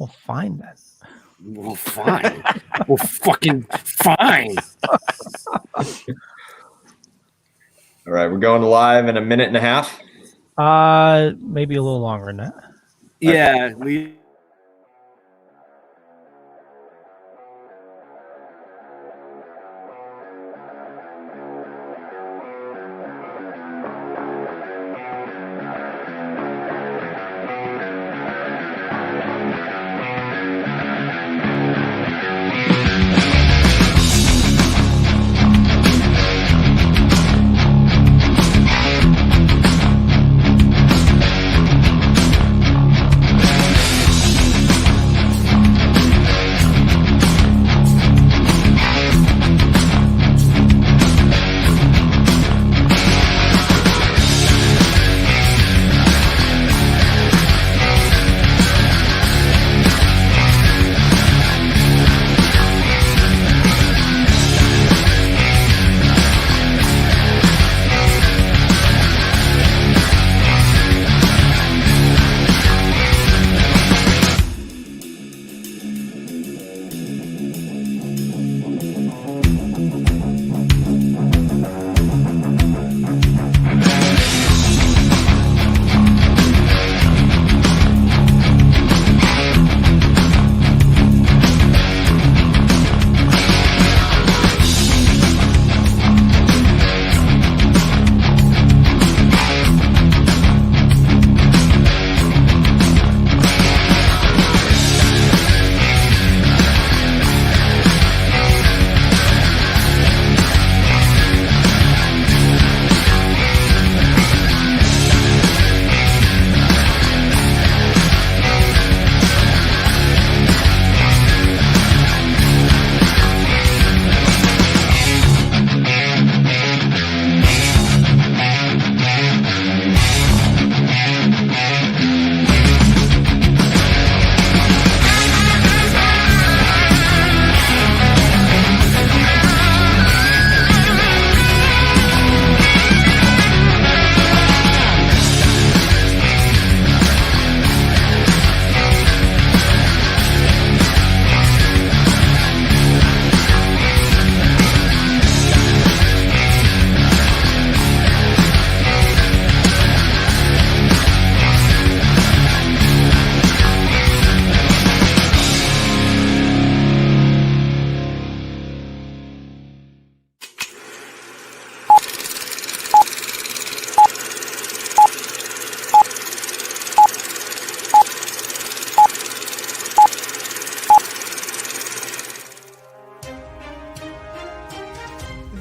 Well, fine then. Well, fine. Well, fucking fine. All right, we're going live in a minute and a half. Maybe a little longer than that. Yeah, we.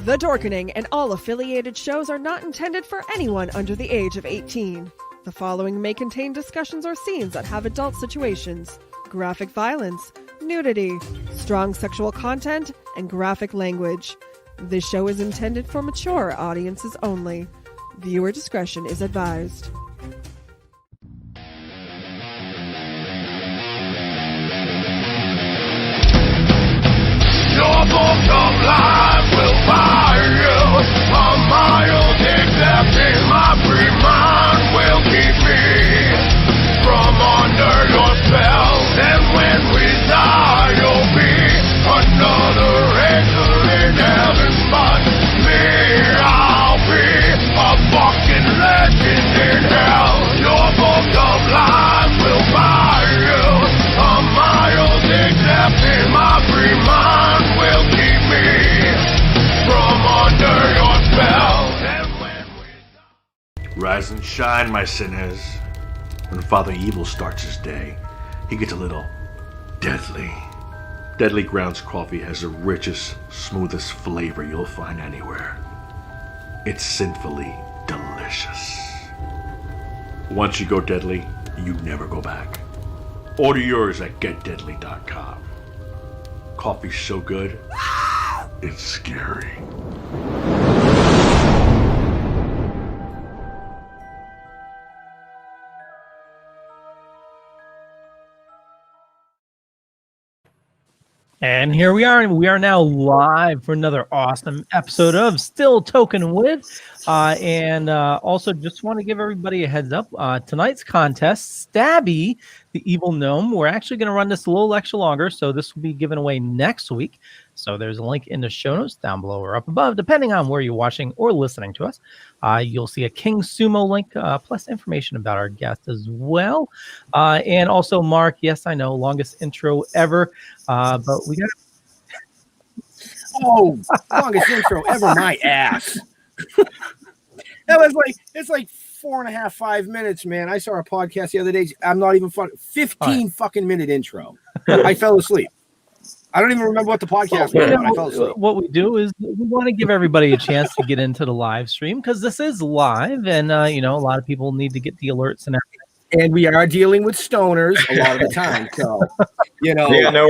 The Dorkening and all affiliated shows are not intended for anyone under the age of 18. The following may contain discussions or scenes that have adult situations, graphic violence, nudity, strong sexual content, and graphic language. This show is intended for mature audiences only. Viewer discretion is advised. Your book of life will buy you a mild accepting. My free mind will keep me from under your spell. And when we die, you'll be another angel in heaven. But me, I'll be a fucking legend in hell. Your book of life will buy you a mild accepting. My free mind will keep me from under your spell. And when we Rise and shine, my sinners. When Father Evil starts his day, he gets a little deadly. Deadly Grounds coffee has the richest, smoothest flavor you'll find anywhere. It's sinfully delicious. Once you go deadly, you never go back. Order yours at getdeadly.com. Coffee's so good, it's scary. And here we are. We are now live for another awesome episode of Still Token With. And also just want to give everybody a heads up. Tonight's contest, Stabby, the evil gnome, we're actually going to run this a little extra longer. So this will be given away next week. So there's a link in the show notes down below or up above, depending on where you're watching or listening to us. You'll see a King Sumo link, plus information about our guest as well. And also, Mark, yes, I know, longest intro ever. But we got longest intro ever, my ass. That was it's like 4.5, 5 minutes, man. I saw a podcast the other day. I'm not even fun. 15 fucking minute intro. I fell asleep. I don't even remember what the podcast was, but I fell asleep. What we do is we want to give everybody a chance to get into the live stream because this is live, and a lot of people need to get the alerts and everything. And we are dealing with stoners a lot of the time. So,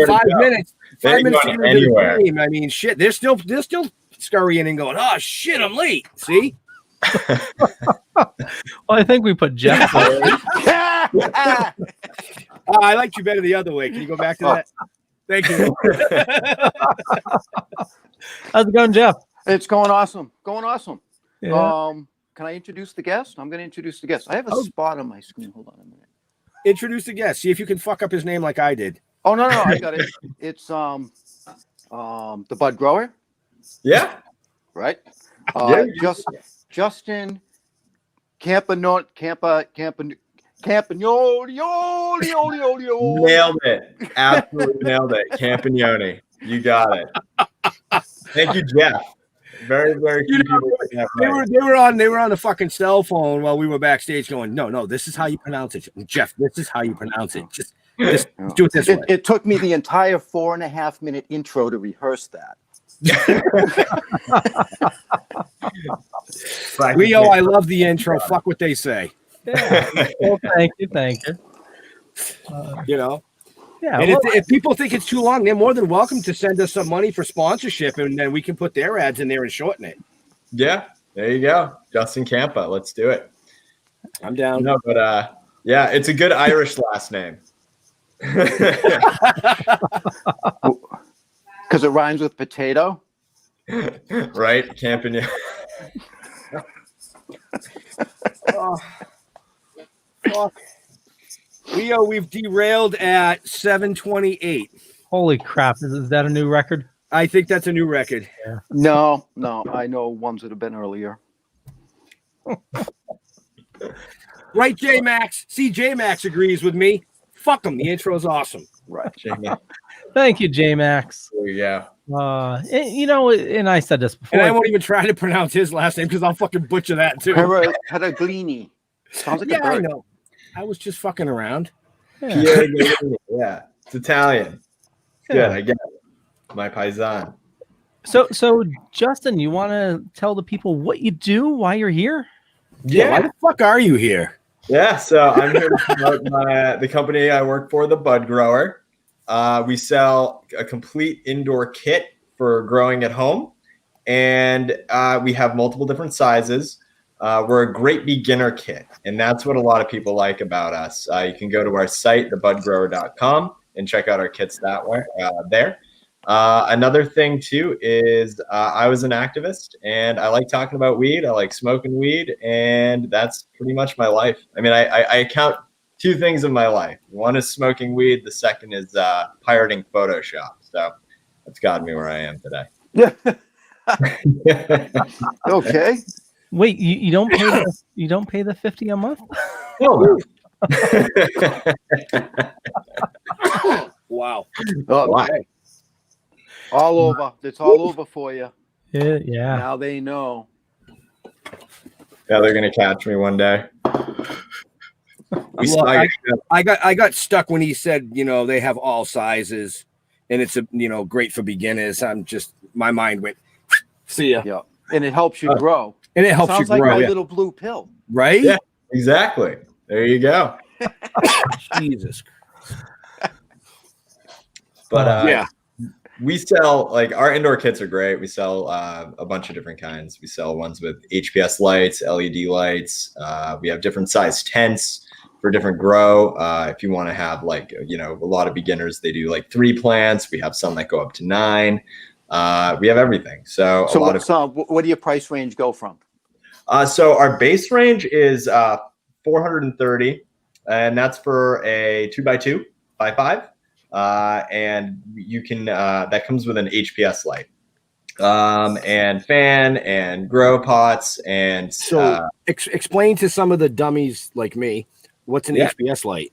5 minutes. 5 minutes to get into the game. I mean, shit, they're still scurrying and going, oh shit, I'm late. See? Well, I think we put Jeff. I liked you better the other way. Can you go back to that? Thank you. How's it going, Jeff? It's going awesome. Yeah. Can I introduce the guest? I'm going to introduce the guest. I have a spot on my screen. Hold on a minute. Introduce the guest. See if you can fuck up his name like I did. Oh no, I got it. It's the BudGrower. Yeah. Right. Yeah. Justin Campagnone. Campagnone. Nailed it. Absolutely nailed it. Campagnone. You got it. Thank you, Jeff. Very, very few people have They right. were on the fucking cell phone while we were backstage going, no, this is how you pronounce it. Jeff, this is how you pronounce it. Just do it this way. It took me the entire 4.5 minute intro to rehearse that. Leo, I love the intro. Fuck what they say. Yeah. Well, thank you. Yeah. And if people think it's too long, they're more than welcome to send us some money for sponsorship, and then we can put their ads in there and shorten it. Yeah, there you go. Justin Campa. Let's do it. I'm down. No, but yeah, it's a good Irish last name. Because it rhymes with potato. Right? Campagnone. Oh, fuck. Leo, we've derailed at 7:28. Holy crap! Is that a new record? I think that's a new record. Yeah. No, I know ones that have been earlier. Right, J-Max? See, J-Max agrees with me. Fuck him. The intro's awesome. Right. Thank you, J-Max. There you go. And I said this before. And I won't even try to pronounce his last name because I'll fucking butcher that too. Caraglini. Sounds like Yeah, a I bird. know. I was just fucking around. Yeah. Yeah, it's Italian. Yeah. Good, I get it. My paisan. So Justin, you want to tell the people what you do, why you're here? Yeah. Why the fuck are you here? Yeah, so I'm here to promote the company I work for, the BudGrower. We sell a complete indoor kit for growing at home, and we have multiple different sizes. We're a great beginner kit, and that's what a lot of people like about us. You can go to our site, thebudgrower.com, and check out our kits that way there. Another thing, too, is I was an activist, and I like talking about weed. I like smoking weed, and that's pretty much my life. I mean, I count two things in my life. One is smoking weed. The second is pirating Photoshop. So that's gotten me where I am today. Okay. Wait, you don't pay you don't pay the $50 a month? No. Wow. Why? All over. It's all over for you. Yeah. Now they know. Yeah, they're gonna catch me one day. Look, I got stuck when he said, they have all sizes and it's great for beginners. My mind went, see ya. Yeah. And it helps you grow. And it helps Sounds you grow. like my Yeah. little blue pill. Right? Yeah, exactly. There you go. Jesus. But yeah. we sell, our indoor kits are great. We sell a bunch of different kinds. We sell ones with HPS lights, LED lights. We have different size tents. different grow. If you want to have like, a lot of beginners, they do like 3 plants. We have some that go up to 9. We have everything. So what do your price range go from? So our base range is $430, and that's for a 2x2 by 5. And you can that comes with an HPS light, and fan and grow pots. And so explain to some of the dummies like me, what's an HPS light?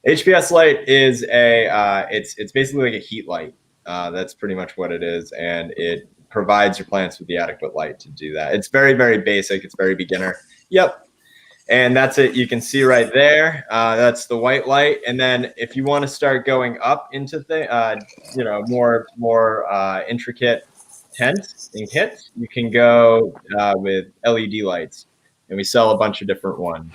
HPS light is it's basically like a heat light. That's pretty much what it is, and it provides your plants with the adequate light to do that. It's very, very basic. It's very beginner. Yep. And that's it. You can see right there. That's the white light. And then if you want to start going up into more intricate tents and kits, you can go with LED lights, and we sell a bunch of different ones.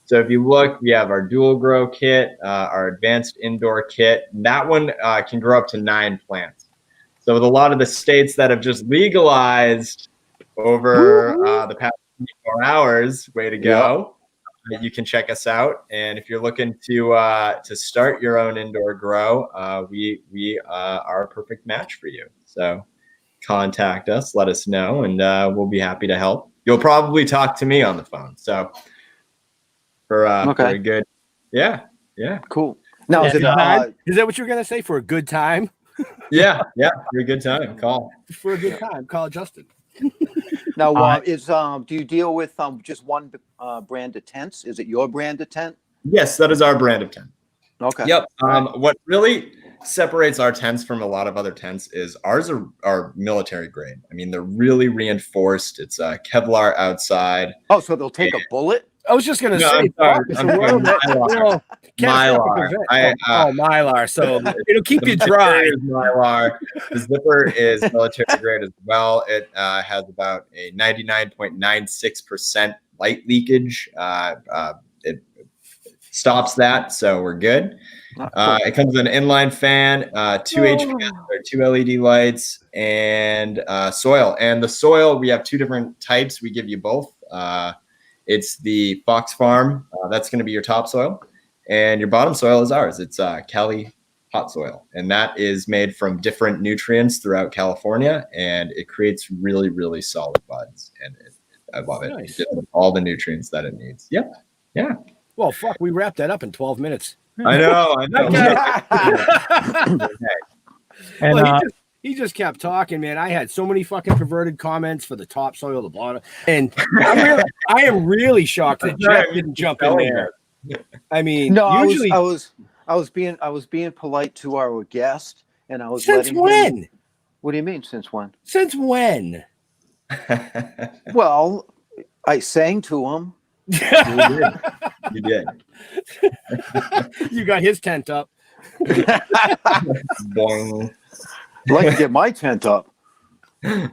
So if you look, we have our dual grow kit, our advanced indoor kit. That one can grow up to 9 plants. So with a lot of the states that have just legalized over the past 24 hours, way to go. Yep. You can check us out. And if you're looking to start your own indoor grow, we are a perfect match for you. So contact us, let us know, and we'll be happy to help. You'll probably talk to me on the phone. So for a good, yeah, cool. Now, is that what you're gonna say? For a good time? Yeah, for a good time. Call Justin. Now, do you deal with just one brand of tents? Is it your brand of tent? Yes, that is our brand of tent. Okay. Yep. What really separates our tents from a lot of other tents is ours are military grade. I mean, they're really reinforced. It's Kevlar outside. Oh, so they'll take a bullet? I was just gonna say, Mylar. Mylar. So it'll keep you dry. Mylar. The zipper is military grade as well. It has about a 99.96% light leakage. It stops that, so we're good. It comes with an inline fan, 2 HPS, or 2 LED lights, and soil. And the soil, we have 2 different types. We give you both. It's the Fox Farm. That's going to be your topsoil. And your bottom soil is ours. It's Cali hot soil. And that is made from different nutrients throughout California. And it creates really, really solid buds. And I love it. Nice. It gives all the nutrients that it needs. Yep. Yeah. Well, fuck, we wrapped that up in 12 minutes. I know. And well, he just kept talking, man. I had so many fucking perverted comments for the topsoil, the bottom, and I am really shocked that Jeff didn't jump in there. I mean, no, usually I was being polite to our guest, and I was since when? What do you mean, since when? Since when? Well, I sang to him. You did. You got his tent up. Boing. I'd like to get my tent up. You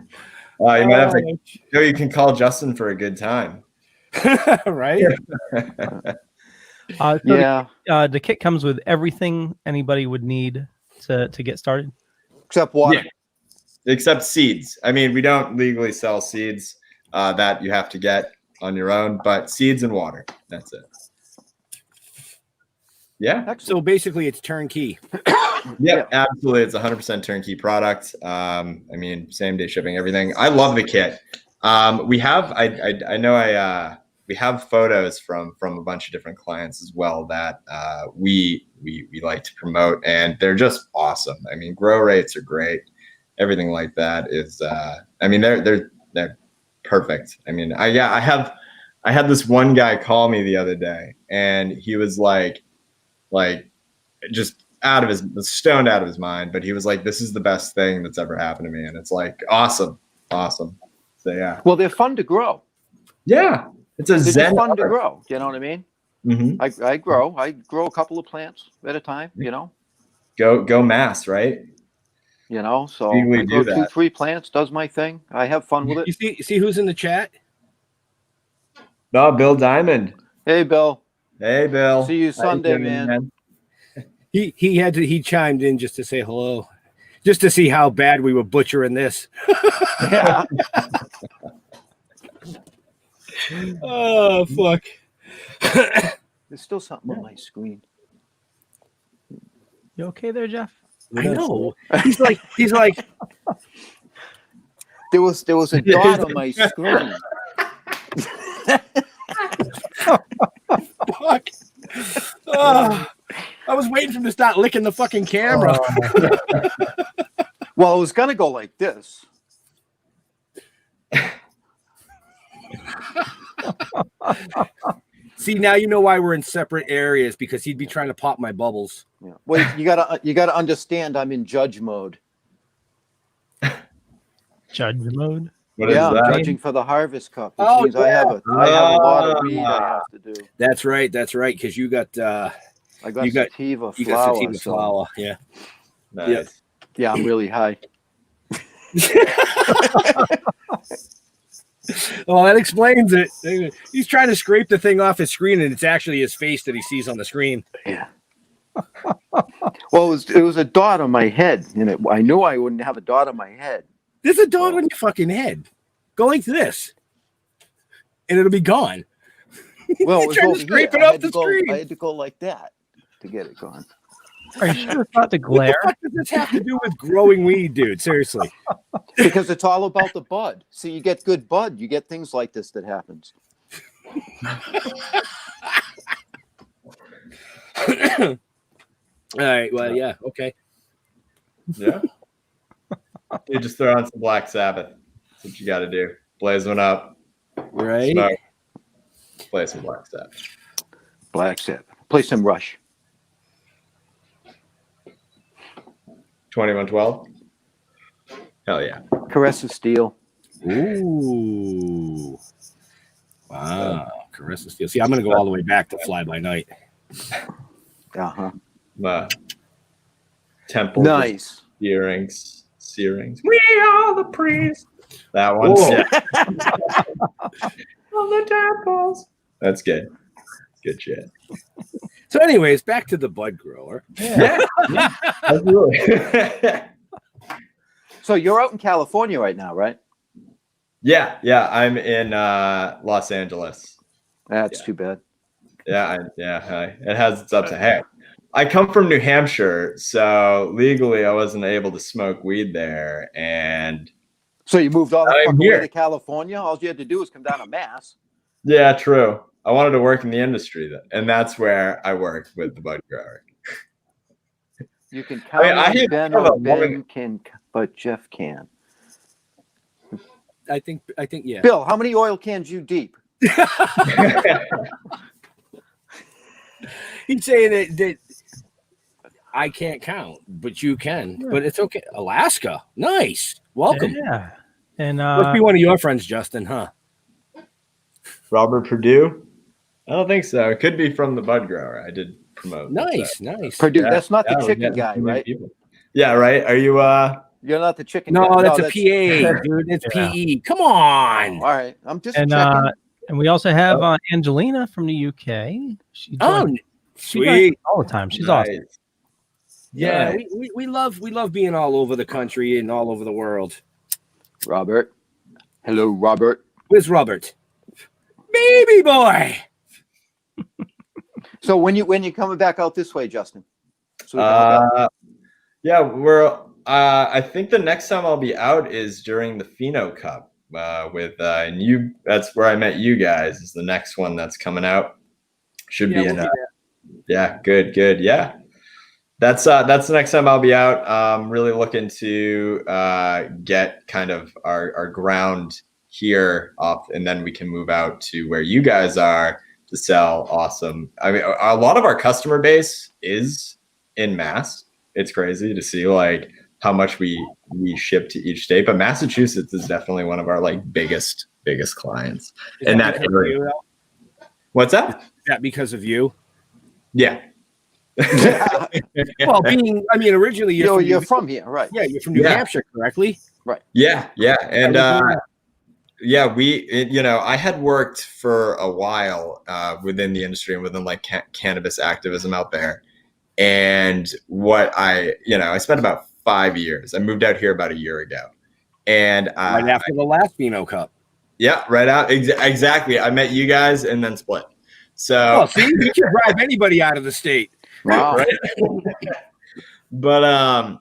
might have to. You can call Justin for a good time. Right? The kit comes with everything anybody would need to get started, except water. Yeah. Except seeds. I mean, we don't legally sell seeds that you have to get on your own, but seeds and water. That's it. Yeah. So basically, it's turnkey. Yeah, absolutely. It's 100% turnkey product. I mean, same day shipping, everything. I love the kit. We have, we have photos from a bunch of different clients as well that we like to promote, and they're just awesome. I mean, grow rates are great. Everything like that is, I mean, they're perfect. I mean, I had this one guy call me the other day, and he was like just stoned out of his mind, but he was like, this is the best thing that's ever happened to me. And it's like, awesome. So yeah. Well, they're fun to grow. Yeah. They're just fun to grow. You know what I mean? Mm-hmm. I grow a couple of plants at a time, Go mass, right? So I grow 2-3 plants, does my thing. I have fun with it. You see who's in the chat? Oh, Bill Diamond. Hey, Bill. Hey, Bill. See you Sunday, man. He chimed in just to say hello, just to see how bad we were butchering this. Yeah. Oh, fuck. There's still something on my screen. You okay there, Jeff? I know. He's like. There was a dot on my screen. Fuck. Oh, I was waiting for him to start licking the fucking camera. Well, it was gonna go like this. See, now you know why we're in separate areas, because he'd be trying to pop my bubbles. Yeah. Well, you gotta understand. I'm in judge mode. Judge mode. What is I'm that? judging for the Harvest Cup, which means I have a lot of read I have to do. That's right, because you got I got you got- sativa you flower. got sativa flower. Yeah. Nice. Yeah, I'm really high. Well, that explains it. He's trying to scrape the thing off his screen, and it's actually his face that he sees on the screen. Yeah. Well, it was a dot on my head, and I knew I wouldn't have a dot on my head. There's a dot on your fucking head. Go like this, and it'll be gone. Well, it You're was trying over to scrape here. it off the I screen. had to go like that to get it gone. Are you sure it's not the What glare? the fuck does this have to do with growing weed, dude? Seriously. Because it's all about the bud. See, you get good bud, you get things like this that happens. All right. Well, yeah. Okay. Yeah. You just throw on some Black Sabbath. That's what you got to do. Blaze one up. Right. Smoke. Play some Black Sabbath. Black Sabbath. Play some Rush. 2112. Hell yeah. Caress of Steel. Ooh. Wow. Caress of Steel. See, I'm going to go all the way back to Fly By Night. Uh-huh. Temple. Nice. Searings. We are the priests. That one. Yeah. Of the temples. That's good. Good shit. So, anyways, back to the bud grower. Yeah. Absolutely. So you're out in California right now, right? Yeah. I'm in Los Angeles. That's too bad. It has its ups and downs. I come from New Hampshire, so legally I wasn't able to smoke weed there. And So you moved all the I'm fuck here. away to California? All you had to do was come down to Mass. yeah, true. I wanted to work in the industry, and that's where I work with the bud grower. You can count I on hear Ben about or Ben woman- can, but Jeff can. I think, yeah. Bill, how many oil cans you deep? He's saying that I can't count, but you can. But it's okay. Alaska. Nice. Welcome. Yeah. And Must be one of your friends, Justin, huh? Robert Purdue? I don't think so. It could be from the bud grower. I did promote. Nice. Purdue, Yeah, that's not the we're chicken getting guy, some new right? people. Yeah, right. Are you You're not the chicken guy. No, that's a PA, dude. It's Yeah. PE. Come on. All right. I'm just and checking. and we also have Angelina from the UK. She Oh, joins- she joins sweet. all the time. She's awesome. Nice. Yeah, Nice. we love being all over the country and all over the world. Robert. Hello, Robert. Where's Robert? Baby boy. So when you coming back out this way, Justin? So we can hook up. Yeah, we're. I think the next time I'll be out is during the Pheno Cup with and you. That's where I met you guys. Is the next one that's coming out. Should be in. Yeah, good. Yeah, that's the next time I'll be out. Really looking to get kind of our ground here off, and then we can move out to where you guys are to sell. Awesome. I mean, a lot of our customer base is in Mass. It's crazy to see like how much we ship to each state, but Massachusetts is definitely one of our like biggest clients in that area. What's that? Is that because of you? Yeah. Well, originally You're from here, right? Yeah, you're from New Hampshire, correctly? Yeah. And I had worked for a while within the industry and within like cannabis activism out there. And I spent about 5 years. I moved out here about a year ago. And Right after the last Pheno Cup. yeah, right out. Exactly. I met you guys and then split. So, Oh, see, you can drive anybody out of the state. Wow. right? But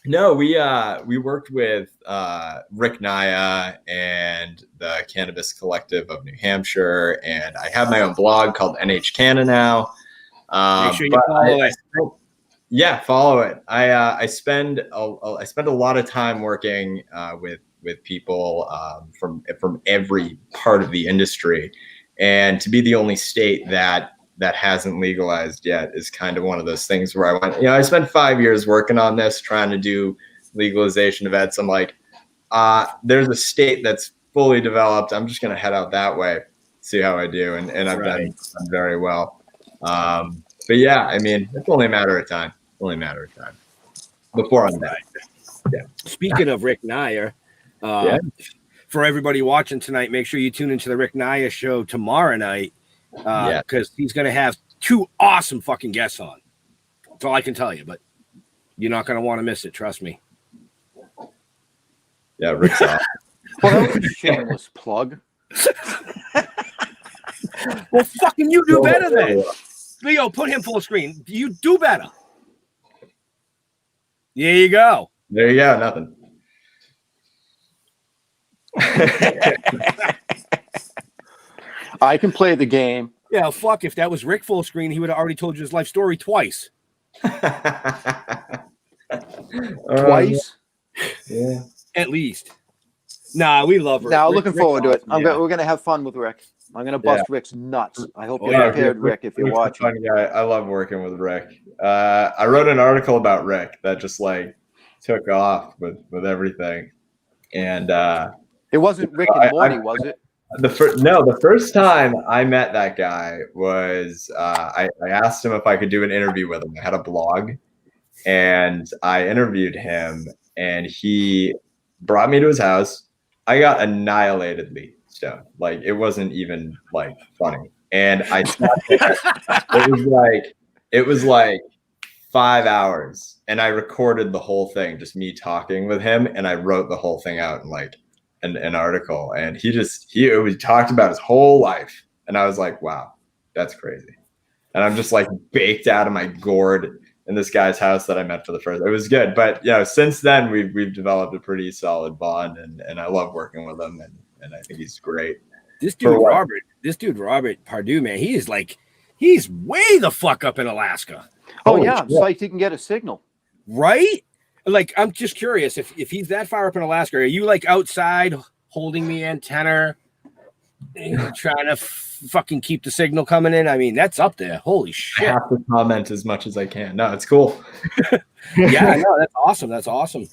no, we worked with Rick Naya and the Cannabis Collective of New Hampshire, and I have my own blog called NH Canna now. Make sure you follow it. Yeah, follow it. I spend a lot of time working with people from every part of the industry, and to be the only state that hasn't legalized yet is kind of one of those things where I went, I spent 5 years working on this, trying to do legalization events. I'm like, there's a state that's fully developed. I'm just going to head out that way, see how I do. And I've done very well. But yeah, I mean, it's only a matter of time. Before I'm done. Yeah. Speaking of Rick Naya, for everybody watching tonight, make sure you tune into the Rick Naya show tomorrow night. Because he's going to have 2 awesome fucking guests on. That's all I can tell you, but you're not going to want to miss it. Trust me. Yeah, Rick's off. Well, that was a shameless plug. Well, fucking you do better then. Leo, put him full screen. You do better. There you go. There you go. Nothing. I can play the game. Yeah, fuck. If that was Rick full screen, he would have already told you his life story twice. Twice? Yeah. At least. Nah, we love Rick. Now, looking forward to it. awesome, We're going to have fun with Rick. I'm going to bust Rick's nuts. I hope you're prepared, Rick, if you're Rick's a watching. fun guy. I love working with Rick. I wrote an article about Rick that just took off with everything. And It wasn't Rick and Morty, was it? The first time I met that guy was I asked him if I could do an interview with him. I had a blog, and I interviewed him, and he brought me to his house. I got annihilatedly stoned. It wasn't even funny. And I it was like 5 hours, and I recorded the whole thing, just me talking with him, and I wrote the whole thing out in an article. And he talked about his whole life, and I was like, wow, that's crazy. And I'm just baked out of my gourd in this guy's house that I met for the first. It was good, but since then we've developed a pretty solid bond, and I love working with him, and I think he's great. This dude Robert Pardue, man, he's way the fuck up in Alaska. Oh yeah, I'm psyched he can get a signal. Right? I'm just curious if he's that far up in Alaska, are you outside holding the antenna, trying to fucking keep the signal coming in? I mean, that's up there. Holy shit. I have to comment as much as I can. No, it's cool. Yeah, no, that's awesome. That's awesome.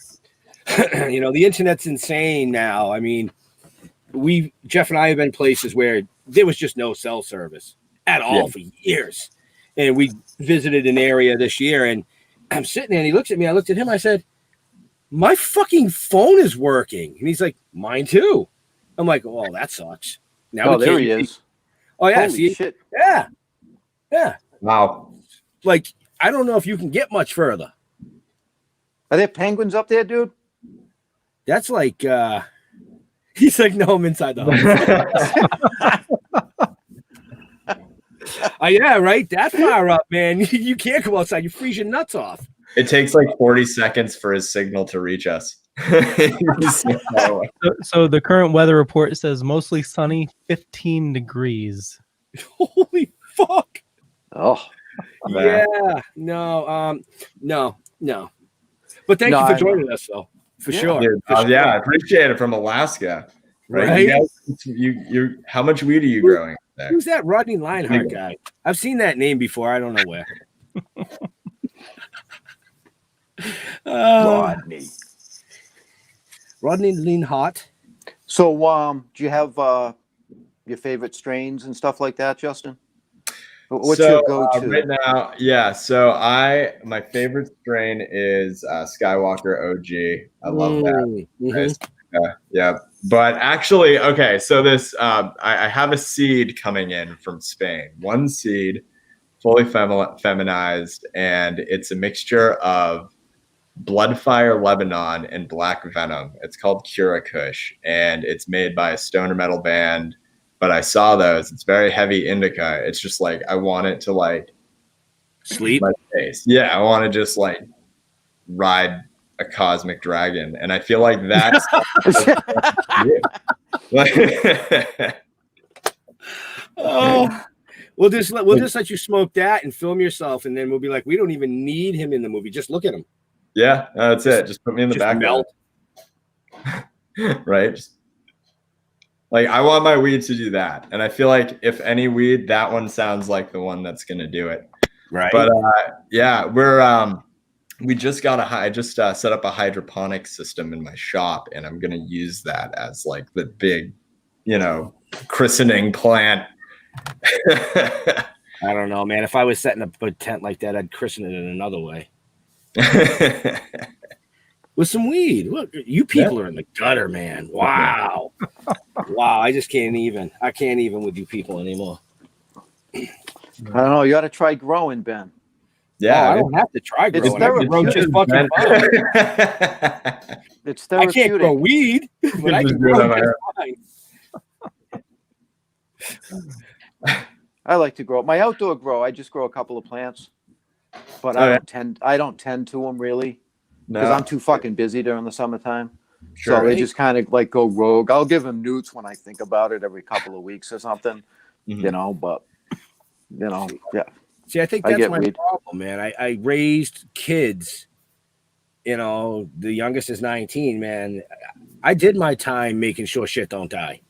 The internet's insane now. I mean, Jeff and I have been places where there was just no cell service at all for years. And we visited an area this year, and I'm sitting there, and he looks at me. I looked at him. I said, my fucking phone is working. And he's like, mine too. I'm like, well, that sucks. Now there he is. Oh, yeah. Holy See? shit. Yeah. Yeah. Wow. I don't know if you can get much further. Are there penguins up there, dude? That's he's like, no, I'm inside the house. Yeah, right? That far up, man. You can't go outside. You freeze your nuts off. It takes 40 seconds for his signal to reach us. So the current weather report says mostly sunny, 15 degrees. Holy fuck. Oh. Yeah. No. But thank you for joining us, though. For sure. Dude, yeah, I appreciate it from Alaska. Right? You how much weed are you growing there? Who's that Rodney Lionheart guy? I've seen that name before. I don't know where. Rodney Lionheart. So, do you have your favorite strains and stuff like that, Justin? What's your go-to? Right now, yeah. So my favorite strain is Skywalker OG. I love that. Mm-hmm. Yeah. But actually, okay. So this, I have a seed coming in from Spain. One seed, fully feminized, and it's a mixture of Bloodfire Lebanon and Black Venom. It's called Cura Kush, and it's made by a stoner metal band but I saw those. It's very heavy indica. It's just like I want it to like Sleep. my face. Yeah, I want to just like ride a cosmic dragon, and I feel like that's Oh, we'll just let you smoke that and film yourself, and then we'll be like, we don't even need him in the movie. Just look at him. Yeah, that's it. Just put me in the background. Right? Just, like I want my weed to do that, and I feel like if any weed, that one sounds like the one that's gonna do it. Right. But yeah, we just got I just set up a hydroponic system in my shop, and I'm gonna use that as like the big, christening plant. I don't know, man. If I was setting up a tent like that, I'd christen it in another way. With some weed. Look, you people are in the gutter, man. Wow. Wow. I just can't even. I can't even with you people anymore. I don't know. You got to try growing, Ben. Yeah, I don't have to try growing. It's therapeutic. Just fucking fine. It's I therapeutic. can't grow weed, but I can grow just fine. I like to grow. My outdoor grow, I just grow a couple of plants, but I don't tend to them really because I'm too fucking busy during the summertime. Sure. So they just kind of like go rogue. I'll give them newts when I think about it every couple of weeks or something, but yeah. See, I think that's my problem, man. I raised kids, the youngest is 19, man. I did my time making sure shit don't die.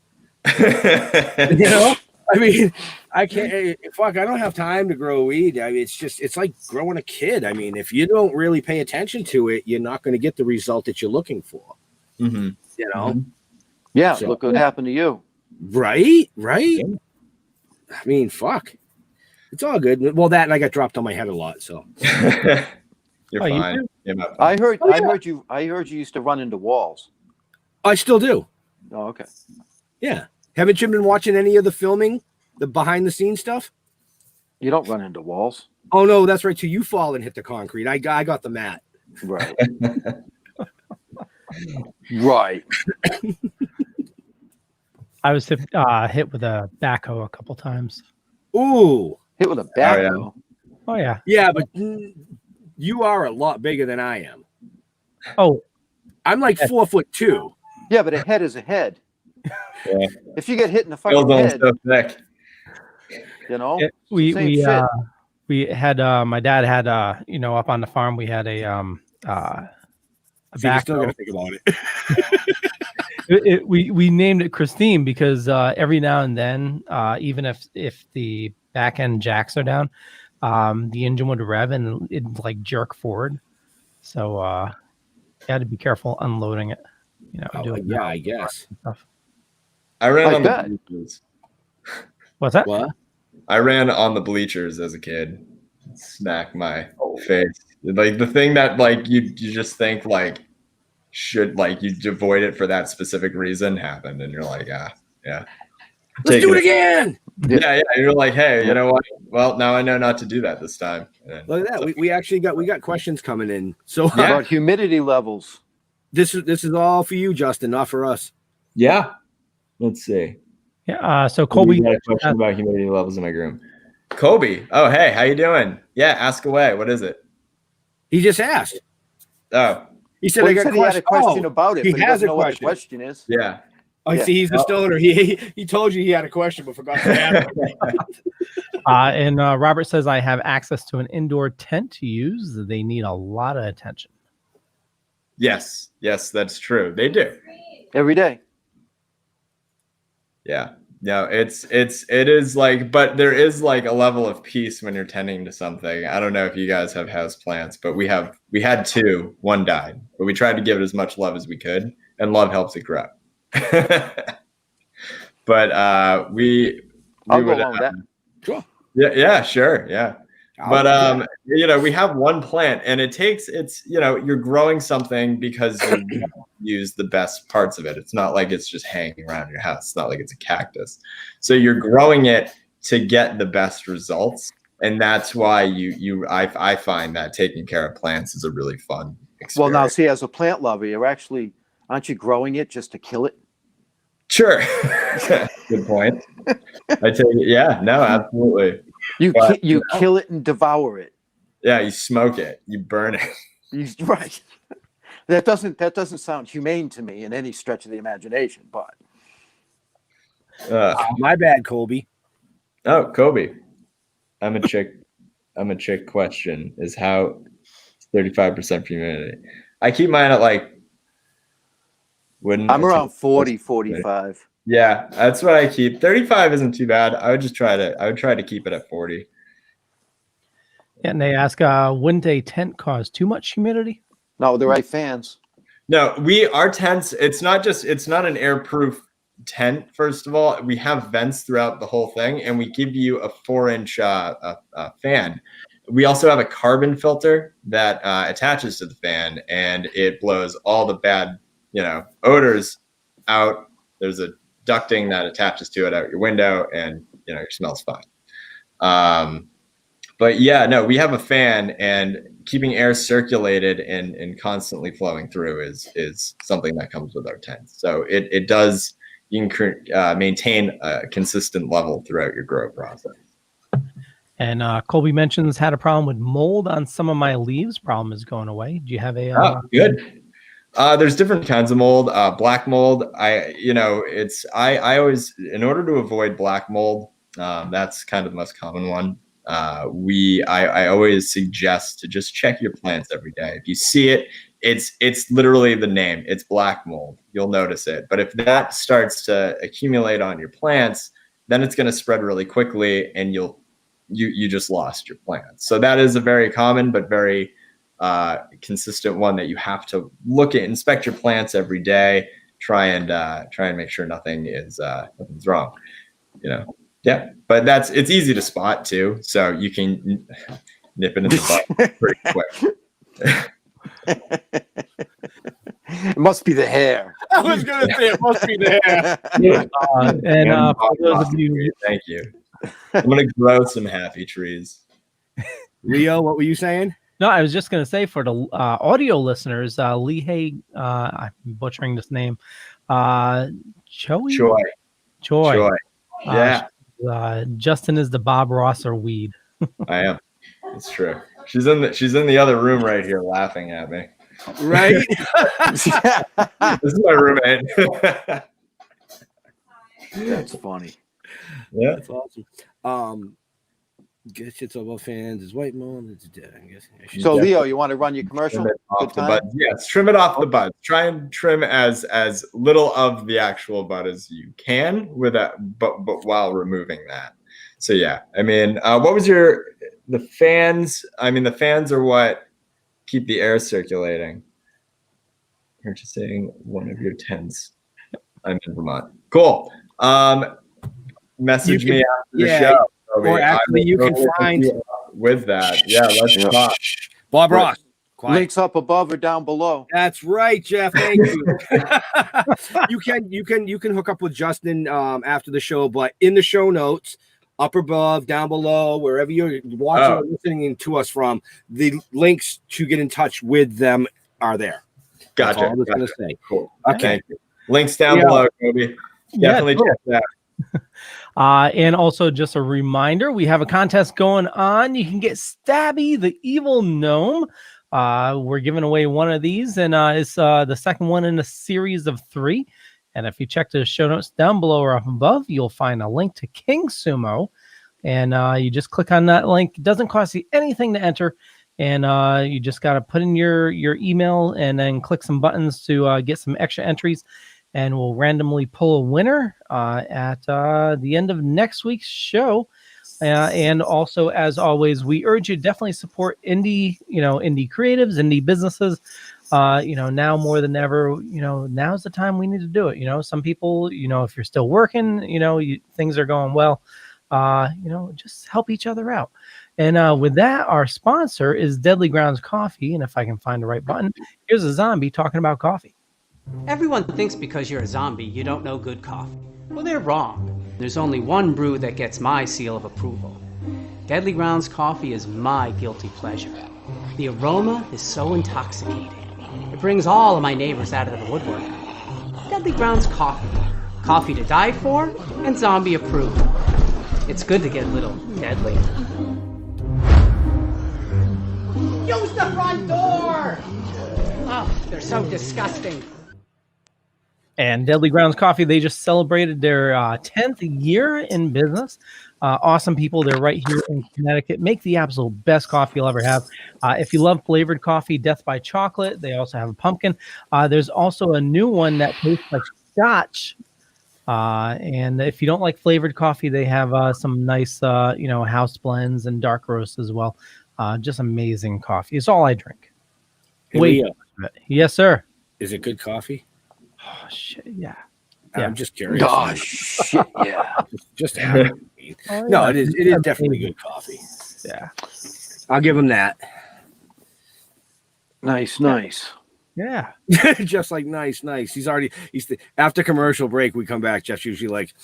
I mean, I can't. Fuck, I don't have time to grow weed. I mean, it's like growing a kid. I mean, if you don't really pay attention to it, you're not going to get the result that you're looking for. Mm-hmm. Yeah. So, look what happened to you. Right. I mean, fuck. It's all good. Well, that and I got dropped on my head a lot. So you're fine. I heard you used to run into walls. I still do. Oh, okay. Yeah. Haven't you been watching any of the filming, the behind the scenes stuff? You don't run into walls. Oh no, that's right. So you fall and hit the concrete. I got the mat. Right. Right. I was hit with a backhoe a couple times. Ooh. Hit with a backhoe. Oh yeah. Yeah, but you are a lot bigger than I am. Oh, I'm like 4'2". Yeah, but a head is a head. Yeah. If you get hit in the fucking head, so thick. we had my dad had up on the farm we had a backhoe. Still gotta think about it. we named it Christine because every now and then, even if the back end jacks are down, the engine would rev and it'd like jerk forward. So you had to be careful unloading it. I guess. Stuff. I ran on that. the bleachers. What's that? What? I ran on the bleachers as a kid. Smack my face. Like the thing that like you just think like should like you avoid it for that specific reason happened, and you're like, yeah. Let's do it again. Yeah. You're like, hey, you know what? Well, now I know not to do that this time. Look at that. We actually got questions coming in. So about humidity levels. This is all for you, Justin, not for us. Yeah. Let's see. Yeah. So Colby had a question about humidity levels in my room. Kobe. Oh, hey, how you doing? Yeah, ask away. What is it? He just asked. Oh. He said, he had a question about it. He but has doesn't a know question. What the question is. Yeah. I see. He's a stoner. He told you he had a question, but forgot to ask. And Robert says, I have access to an indoor tent to use. They need a lot of attention. Yes, that's true. They do. Every day. Yeah. No, it is like, but there is like a level of peace when you're tending to something. I don't know if you guys have house plants, but we had two. One died, but we tried to give it as much love as we could, and love helps it grow. But I'll go along with that. Sure. Yeah, sure. Yeah. But we have one plant, and you're growing something because you use the best parts of it. It's not like it's just hanging around your house. It's not like it's a cactus. So you're growing it to get the best results, and that's why I find that taking care of plants is a really fun experience. Well, now see, as a plant lover, aren't you growing it just to kill it? Sure. Good point. I take it. Yeah, no, absolutely. You kill it and devour it. Yeah, you smoke it, you burn it. Right. That doesn't sound humane to me in any stretch of the imagination, but my bad, Colby. Oh, Kobe. I'm a chick question is how 35% humidity. I keep mine at like I'm around 40, 45. Yeah, that's what I keep. 35 isn't too bad. I would try to keep it at 40. Yeah, and they ask, wouldn't a tent cause too much humidity? No, the right fans. No, our tents, it's not an airproof tent. First of all, we have vents throughout the whole thing, and we give you a 4-inch fan. We also have a carbon filter that attaches to the fan, and it blows all the bad, odors out. There's a ducting that attaches to it out your window, and your smell's fine. But yeah, no, we have a fan, and keeping air circulated and constantly flowing through is something that comes with our tents. So it does, you can maintain a consistent level throughout your grow process. And Colby mentions had a problem with mold on some of my leaves. Problem is going away. Do you have a? Good. There's different kinds of mold. Black mold. I always, in order to avoid black mold, that's kind of the most common one. I always suggest to just check your plants every day. If you see it, it's literally the name. It's black mold. You'll notice it. But if that starts to accumulate on your plants, then it's going to spread really quickly, and you just lost your plants. So that is a very common but very consistent one that you have to inspect your plants every day. Try and make sure nothing's wrong. Yeah, but it's easy to spot too, so you can nip it in the butt pretty quick. It must be the hair. I was gonna say it must be the hair. For those of you, thank you. I'm gonna grow some happy trees. Leo, what were you saying? No, I was just going to say for the audio listeners, Lehigh, I'm butchering this name, Choi. Yeah. Justin is the Bob Rosser weed. I am. It's true. She's in the other room right here laughing at me. Right? This is my roommate. That's funny. Yeah. That's awesome. Guess it's about fans. It's white mold. It's dead. I guess. So Leo, you want to run your commercial? Trim it off the buds. Yes, trim it off the buds. Try and trim as little of the actual bud as you can with that, but while removing that. So yeah, I mean, what was the fans? I mean, the fans are what keep the air circulating. Purchasing one of your tents. I'm in Vermont. Cool. Message me after the show. Or actually, you can find with that. Yeah, let's talk. Bob Ross. Quiet. Links up above or down below. That's right, Jeff. Thank you. you can hook up with Justin after the show, but in the show notes, up above, down below, wherever you're watching or listening to us from, the links to get in touch with them are there. Gotcha. That's all I was going to say. Cool. Okay. Links down below, Kobe. Definitely check that. And also just a reminder, we have a contest going on. You can get Stabby, the evil gnome. We're giving away one of these, and it's the second one in a series of 3. And if you check the show notes down below or up above, you'll find a link to King Sumo. And you just click on that link. It doesn't cost you anything to enter. And you just got to put in your email and then click some buttons to get some extra entries. And we'll randomly pull a winner at the end of next week's show. And also, as always, we urge you to definitely support indie creatives, indie businesses. Now more than ever, now's the time we need to do it. Some people, if you're still working, things are going well. Just help each other out. And with that, our sponsor is Deadly Grounds Coffee. And if I can find the right button, here's a zombie talking about coffee. Everyone thinks because you're a zombie, you don't know good coffee. Well, they're wrong. There's only one brew that gets my seal of approval. Deadly Grounds coffee is my guilty pleasure. The aroma is so intoxicating. It brings all of my neighbors out of the woodwork. Deadly Grounds coffee. Coffee to die for and zombie approved. It's good to get a little deadly. Use the front door! Oh, they're so disgusting. And Deadly Grounds Coffee, they just celebrated their 10th year in business. Awesome people. They're right here in Connecticut. Make the absolute best coffee you'll ever have. If you love flavored coffee, Death by Chocolate. They also have a pumpkin. There's also a new one that tastes like scotch. And if you don't like flavored coffee, they have some nice, house blends and dark roasts as well. Just amazing coffee. It's all I drink. Hey, Wait, Leo, yes, sir. is it good coffee? Oh shit, yeah. I'm just curious. Oh shit! Yeah. Just asking. No, it is definitely good coffee. Yeah. I'll give him that. Nice. Yeah. Just like nice. After commercial break, we come back. Jeff's usually like,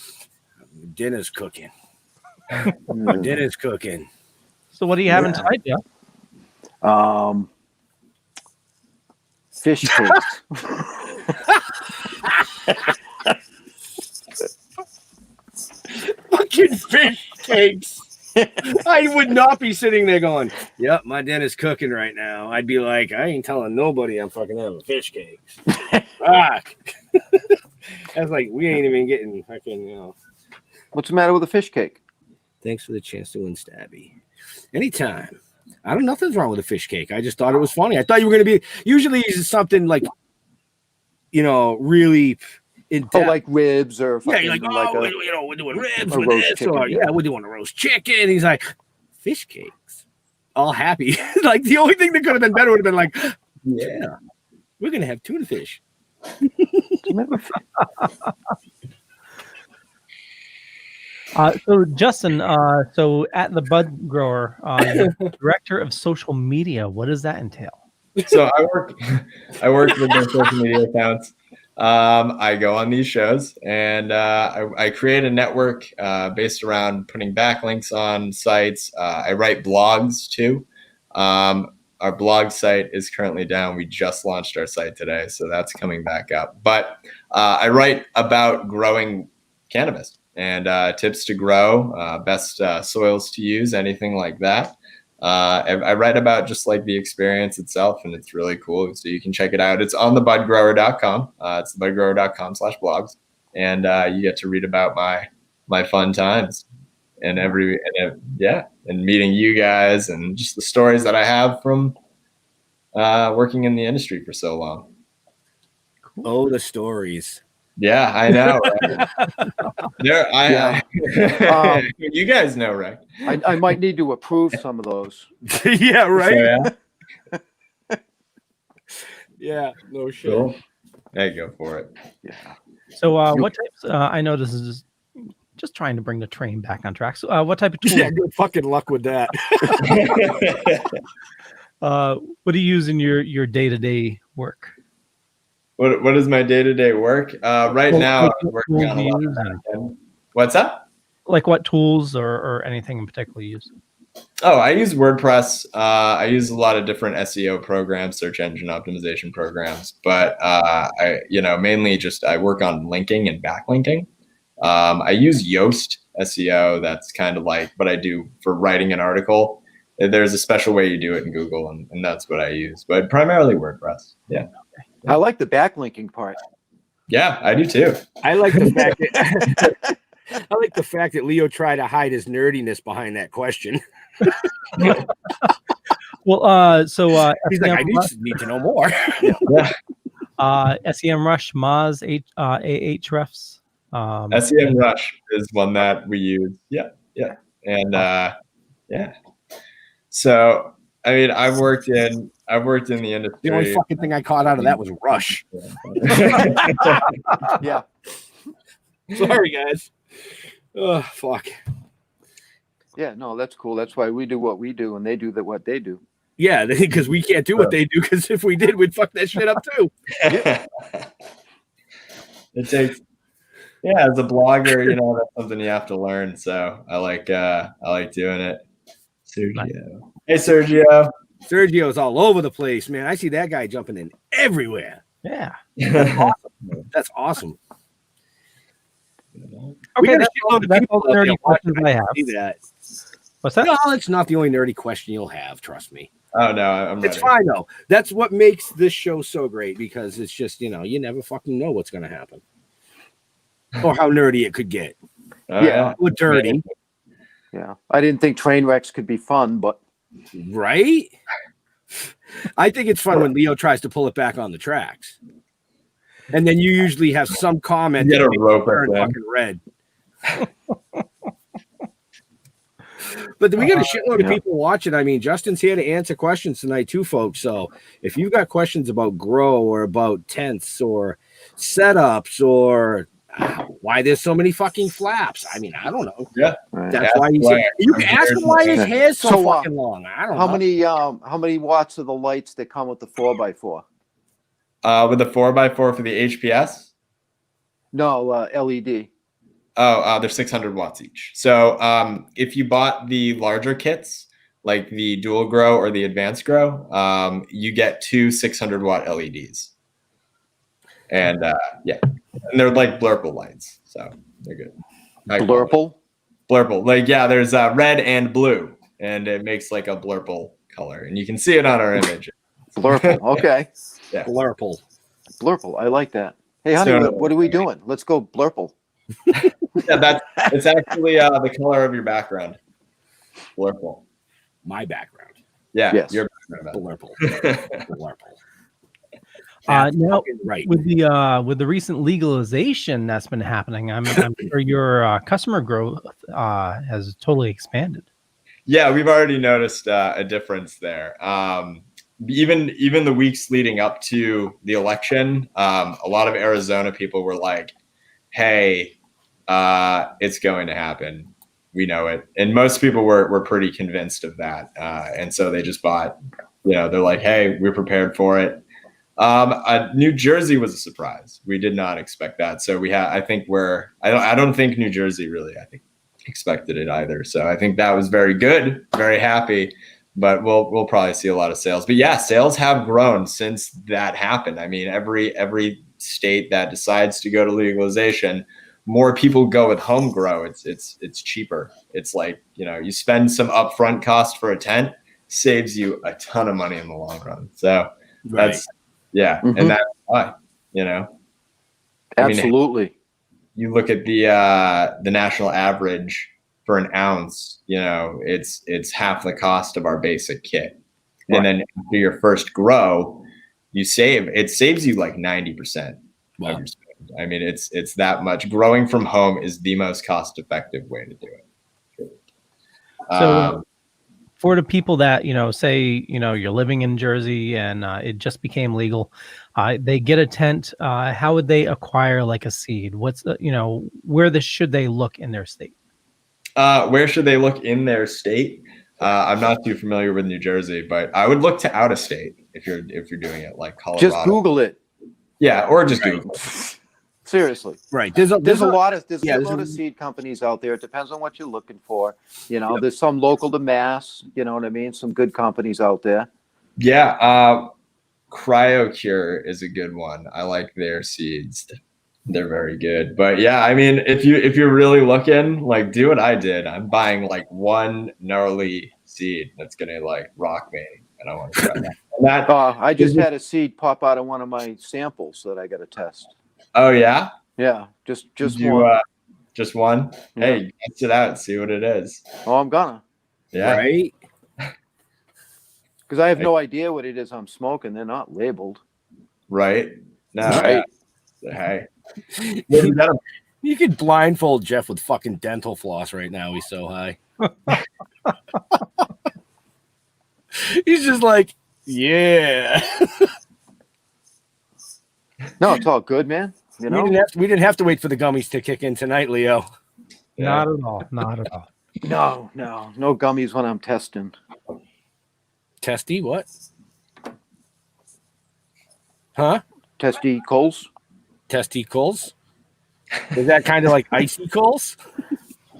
dinner's cooking. Dinner's cooking. So what are you having tonight, Jeff? Fish cakes. Fucking fish cakes. I would not be sitting there going, yep, my dinner's cooking right now. I'd be like, I ain't telling nobody I'm fucking having fish cakes. Fuck. That's like, we ain't even getting fucking, What's the matter with a fish cake? Thanks for the chance to win, Stabby. Anytime. I don't know, nothing's wrong with a fish cake. I just thought it was funny. I thought you were going to be, usually it's something like, really in depth. Like ribs or you're like, we're doing ribs with this. Chicken, Or, we're doing a roast chicken. He's like, fish cakes. All happy. Like the only thing that could have been better would have been like, yeah, we're going to have tuna fish. So Justin, so at the BudGrower, you're director of social media. What does that entail? So I work with their social media accounts. I go on these shows and I create a network based around putting backlinks on sites. I write blogs too. Our blog site is currently down. We just launched our site today, so that's coming back up. But I write about growing cannabis and tips to grow, best soils to use, anything like that. I write about just like the experience itself, and it's really cool. So you can check it out. It's on the budgrower.com. It's budgrower.com/blogs. And you get to read about my fun times and and meeting you guys and just the stories that I have from working in the industry for so long. Cool. Oh, the stories. Yeah, I know. Right? You guys know, right? I might need to approve some of those. Yeah, right. So, yeah, no shit. Cool. Hey, go for it. Yeah. So what types? I know this is just trying to bring the train back on track. So what type of tools? Yeah, good fucking luck with that. What do you use in your day-to-day work? What is my day-to-day work? Right now, I'm working on a lot of that. What's that? Like what tools or anything in particular you use? Oh, I use WordPress. I use a lot of different SEO programs, search engine optimization programs, but I mainly just I work on linking and backlinking. I use Yoast SEO. That's kind of like what I do for writing an article. There's a special way you do it in Google, and that's what I use, but primarily WordPress. Yeah. I like the backlinking part. Yeah, I do too. I like the fact that I like the fact that Leo tried to hide his nerdiness behind that question. Well, so he's like, I need to know more. Yeah. SEMrush, Moz, Ahrefs. SEMrush is one that we use. Yeah. And yeah. So I mean, I've worked in the industry. The only fucking thing I caught out of that was Rush. Yeah. Sorry, guys. Oh, fuck. Yeah, no, that's cool. That's why we do what we do, and they do what they do. Yeah, because we can't do what they do. Because if we did, we'd fuck that shit up too. It takes, as a blogger, that's something you have to learn. So I like doing it. Sergio. Hey, Sergio. Sergio's all over the place, man. I see that guy jumping in everywhere. Yeah. That's awesome. That's awesome. Okay, that's all that's all the nerdy questions I have. See that? What's that? No, it's not the only nerdy question you'll have. Trust me. Oh no, I'm It's ready. fine though. That's what makes this show so great because it's just you never fucking know what's going to happen or how nerdy it could get. Yeah. Or dirty, Yeah. I didn't think train wrecks could be fun, but right? I think it's fun when Leo tries to pull it back on the tracks, and then you usually have some comment You get that a makes rope it turn at them. fucking red. But we got a shitload of people watching. I mean, Justin's here to answer questions tonight too, folks. So if you've got questions about grow or about tents or setups or why there's so many fucking flaps, I mean, I don't know. Yeah, That's why he's here. You can ask him why his hair's so So, fucking long. I don't know. how many watts are the lights that come with the 4x4? With the 4x4 for the HPS. No, LED. They're 600 watts each. So if you bought the larger kits, like the dual grow or the advanced grow, you get two 600 watt LEDs. And and they're like blurple lights, so they're good. Blurple? Blurple. Like, yeah, there's red and blue, and it makes like a blurple color, and you can see it on our image. Blurple. Okay. Yeah. Blurple. Blurple. I like that. Hey, honey, So- what are we doing? Let's go blurple. Yeah, it's actually the color of your background. Blurple. My background. Yeah, Yes. your background. Blurple. Blurple. Now, Right. with the recent legalization that's been happening, I'm sure your customer growth has totally expanded. Yeah, we've already noticed a difference there. Even the weeks leading up to the election, a lot of Arizona people were like, "Hey, it's going to happen. We know it." And most people were pretty convinced of that, and so they just bought. They're like, "Hey, we're prepared for it." New Jersey was a surprise. We did not expect that. So I don't think New Jersey really, expected it either. So I think that was very good, very happy, but we'll probably see a lot of sales. But yeah, sales have grown since that happened. I mean, every state that decides to go to legalization, more people go with home grow. It's cheaper. It's like, you spend some upfront cost for a tent, saves you a ton of money in the long run. So that's, and that's why, Absolutely. you look at the national average for an ounce, it's half the cost of our basic kit. Right. And then after your first grow, it saves you like 90%. Wow. Of your spend. I mean, it's that much. Growing from home is the most cost-effective way to do it. So for the people that, say, you're living in Jersey and it just became legal, they get a tent. How would they acquire like a seed? What's where should they look in their state? Where should they look in their state? I'm not too familiar with New Jersey, but I would look to out of state if you're doing it, like Colorado. Just Google it. Yeah, or just Google it. Seriously. Right. There's a lot of seed companies out there. It depends on what you're looking for. There's some local to Mass, you know what I mean? Some good companies out there. Yeah. CryoCure is a good one. I like their seeds. They're very good. But yeah, I mean, if you're really looking, like, do what I did. I'm buying like one gnarly seed that's gonna like rock me, and I want to try that. I just had a seed pop out of one of my samples that I got to test. Oh yeah? Yeah, just one. Just one? Yeah. Hey, test it out and see what it is. Oh, I'm gonna. Yeah. Right. Because I have no idea what it is I'm smoking. They're not labeled. Right. No. Right. Hey. You could blindfold Jeff with fucking dental floss right now. He's so high. He's just like, yeah. No, it's all good, man. We didn't have to wait for the gummies to kick in tonight, Leo. Yeah. Not at all. Not at all. No gummies when I'm testing. Testy, what? Huh? Testicles. Testicles? Is that kind of like icicles?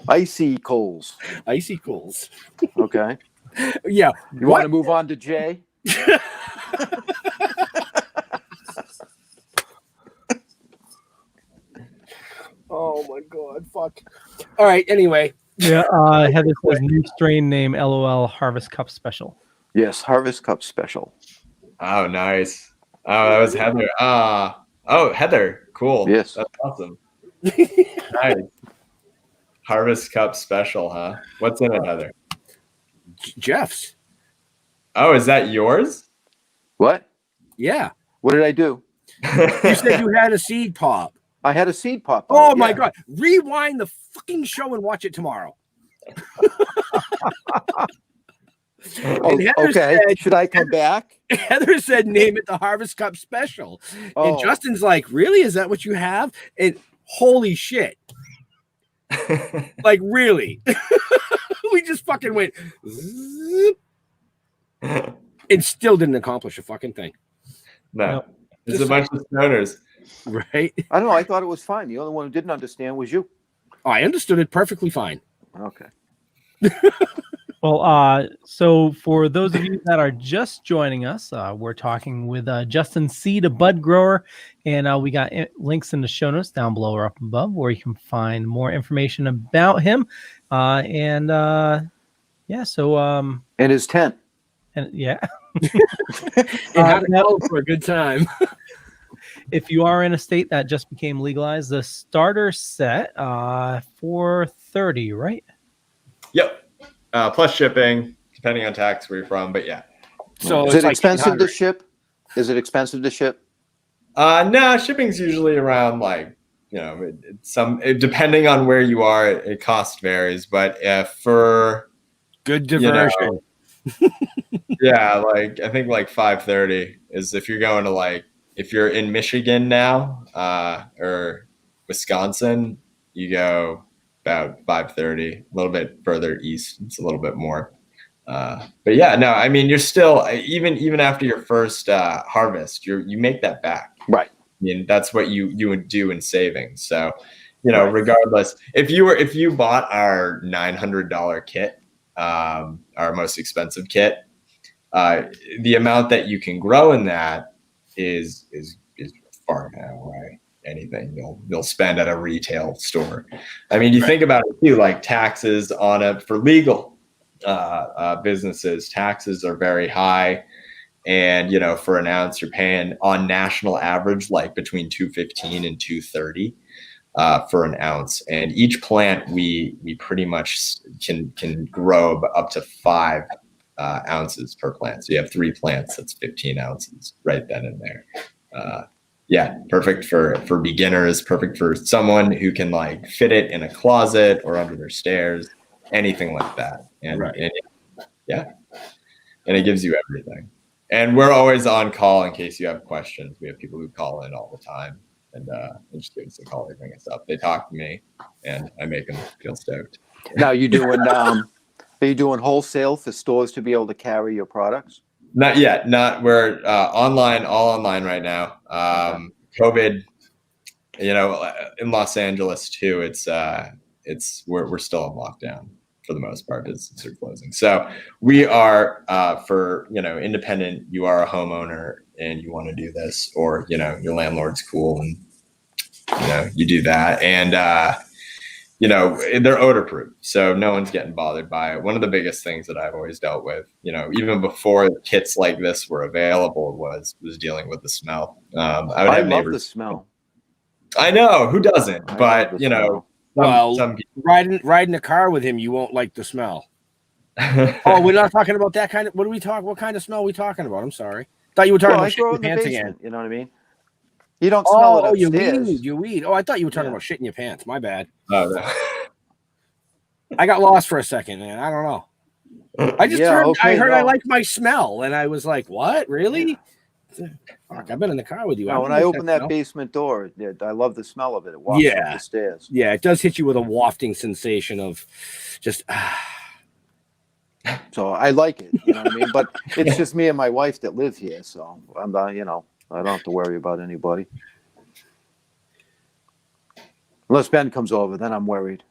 Icicles. Icicles. Okay. Yeah. You want to move on to Jay? Oh my God. fuck. All right. Anyway. Yeah. Heather says new strain name LOL Harvest Cup Special. Yes, Harvest Cup Special. Oh, nice. Oh, that was Heather. Oh, Heather. Cool. Yes. That's awesome. Nice. Harvest Cup Special, huh? What's in it, Heather? Jeff's. Oh, is that yours? What? Yeah. What did I do? You said you had a seed pop. I had a seed pop. Oh my God. Rewind the fucking show and watch it tomorrow. Okay. Said, should I come back? Heather said, name it the Harvest Cup Special. Oh. And Justin's like, really? Is that what you have? And holy shit. Like, really? We just fucking went zip, and still didn't accomplish a fucking thing. No. There's a bunch of stoners. Right? I don't know. I thought it was fine. The only one who didn't understand was you. Oh, I understood it perfectly fine. Okay. Well, so for those of you that are just joining us, we're talking with Justin C., the BudGrower, and we got links in the show notes down below or up above where you can find more information about him. And his tent. And yeah. And how to go for a good time. If you are in a state that just became legalized, the starter set $430, right? Yep. Plus shipping, depending on tax where you're from, but yeah. So is it expensive to ship? Is it expensive to ship? No, shipping's usually around depending on where you are, it cost varies. But for good diversion, yeah, I think $530 is if you're going to if you're in Michigan now or Wisconsin, you go about $530. A little bit further east, it's a little bit more. But yeah, no, I mean, you're still even after your first harvest, you make that back, right? I mean, that's what you would do in savings. So, regardless, if you bought our $900 kit, our most expensive kit, the amount that you can grow in that is far and away anything you'll spend at a retail store. I mean, you think about it too, like taxes on it for legal businesses, taxes are very high. And, for an ounce, you're paying on national average, between $2.15 and $2.30 for an ounce. And each plant we pretty much can grow up to 5 ounces per plant. So you have 3 plants, that's 15 ounces right then and there. Yeah, perfect for beginners, perfect for someone who can fit it in a closet or under their stairs, anything like that. And it gives you everything. And we're always on call in case you have questions. We have people who call in all the time and just give us a call. They bring us up. They talk to me, and I make them feel stoked. Now, are you doing wholesale for stores to be able to carry your products? Not yet. We're online, all online right now. COVID, in Los Angeles too. We're still in lockdown for the most part. Businesses are closing. So we are for independent. You are a homeowner and you want to do this, or your landlord's cool and you do that, and they're odor proof, so no one's getting bothered by it. One of the biggest things that I've always dealt with, even before kits like this were available, was dealing with the smell. I would have neighbors. Love the smell. I know, who doesn't? But some people. riding a car with him, you won't like the smell. Oh, we're not talking about that kind of. What kind of smell are we talking about? I'm sorry. Thought you were talking about shit in your pants again. You know what I mean? You don't smell it upstairs. You weed. Oh, I thought you were talking about shit in your pants. My bad. Oh, no. I got lost for a second, man. I don't know. I just heard I like my smell, and I was like, "What? Really?" Fuck, I've been in the car with you. No, when I open that basement door, I love the smell of it. It walks up the stairs. Yeah, it does hit you with a wafting sensation of just. So I like it. You know what I mean? But it's just me and my wife that live here, so I'm not. I don't have to worry about anybody. Unless Ben comes over, then I'm worried.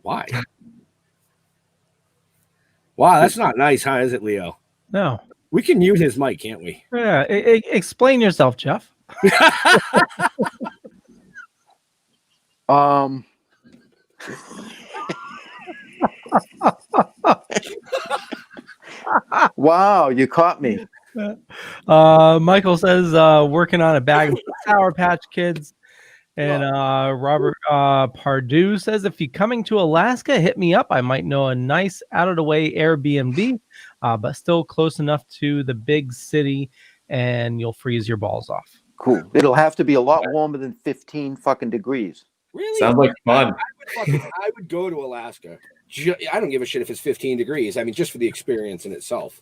Why? Wow, that's not nice, huh? Is it, Leo? No. We can mute his mic, can't we? Yeah. Explain yourself, Jeff. Wow, you caught me. Michael says working on a bag of Sour Patch Kids. And Robert Pardue says, if you're coming to Alaska, hit me up. I might know a nice out-of-the-way Airbnb, but still close enough to the big city, and you'll freeze your balls off. Cool. It'll have to be a lot warmer than 15 fucking degrees. Really? Sounds like fun. I would go to Alaska. I don't give a shit if it's 15 degrees. I mean, just for the experience in itself.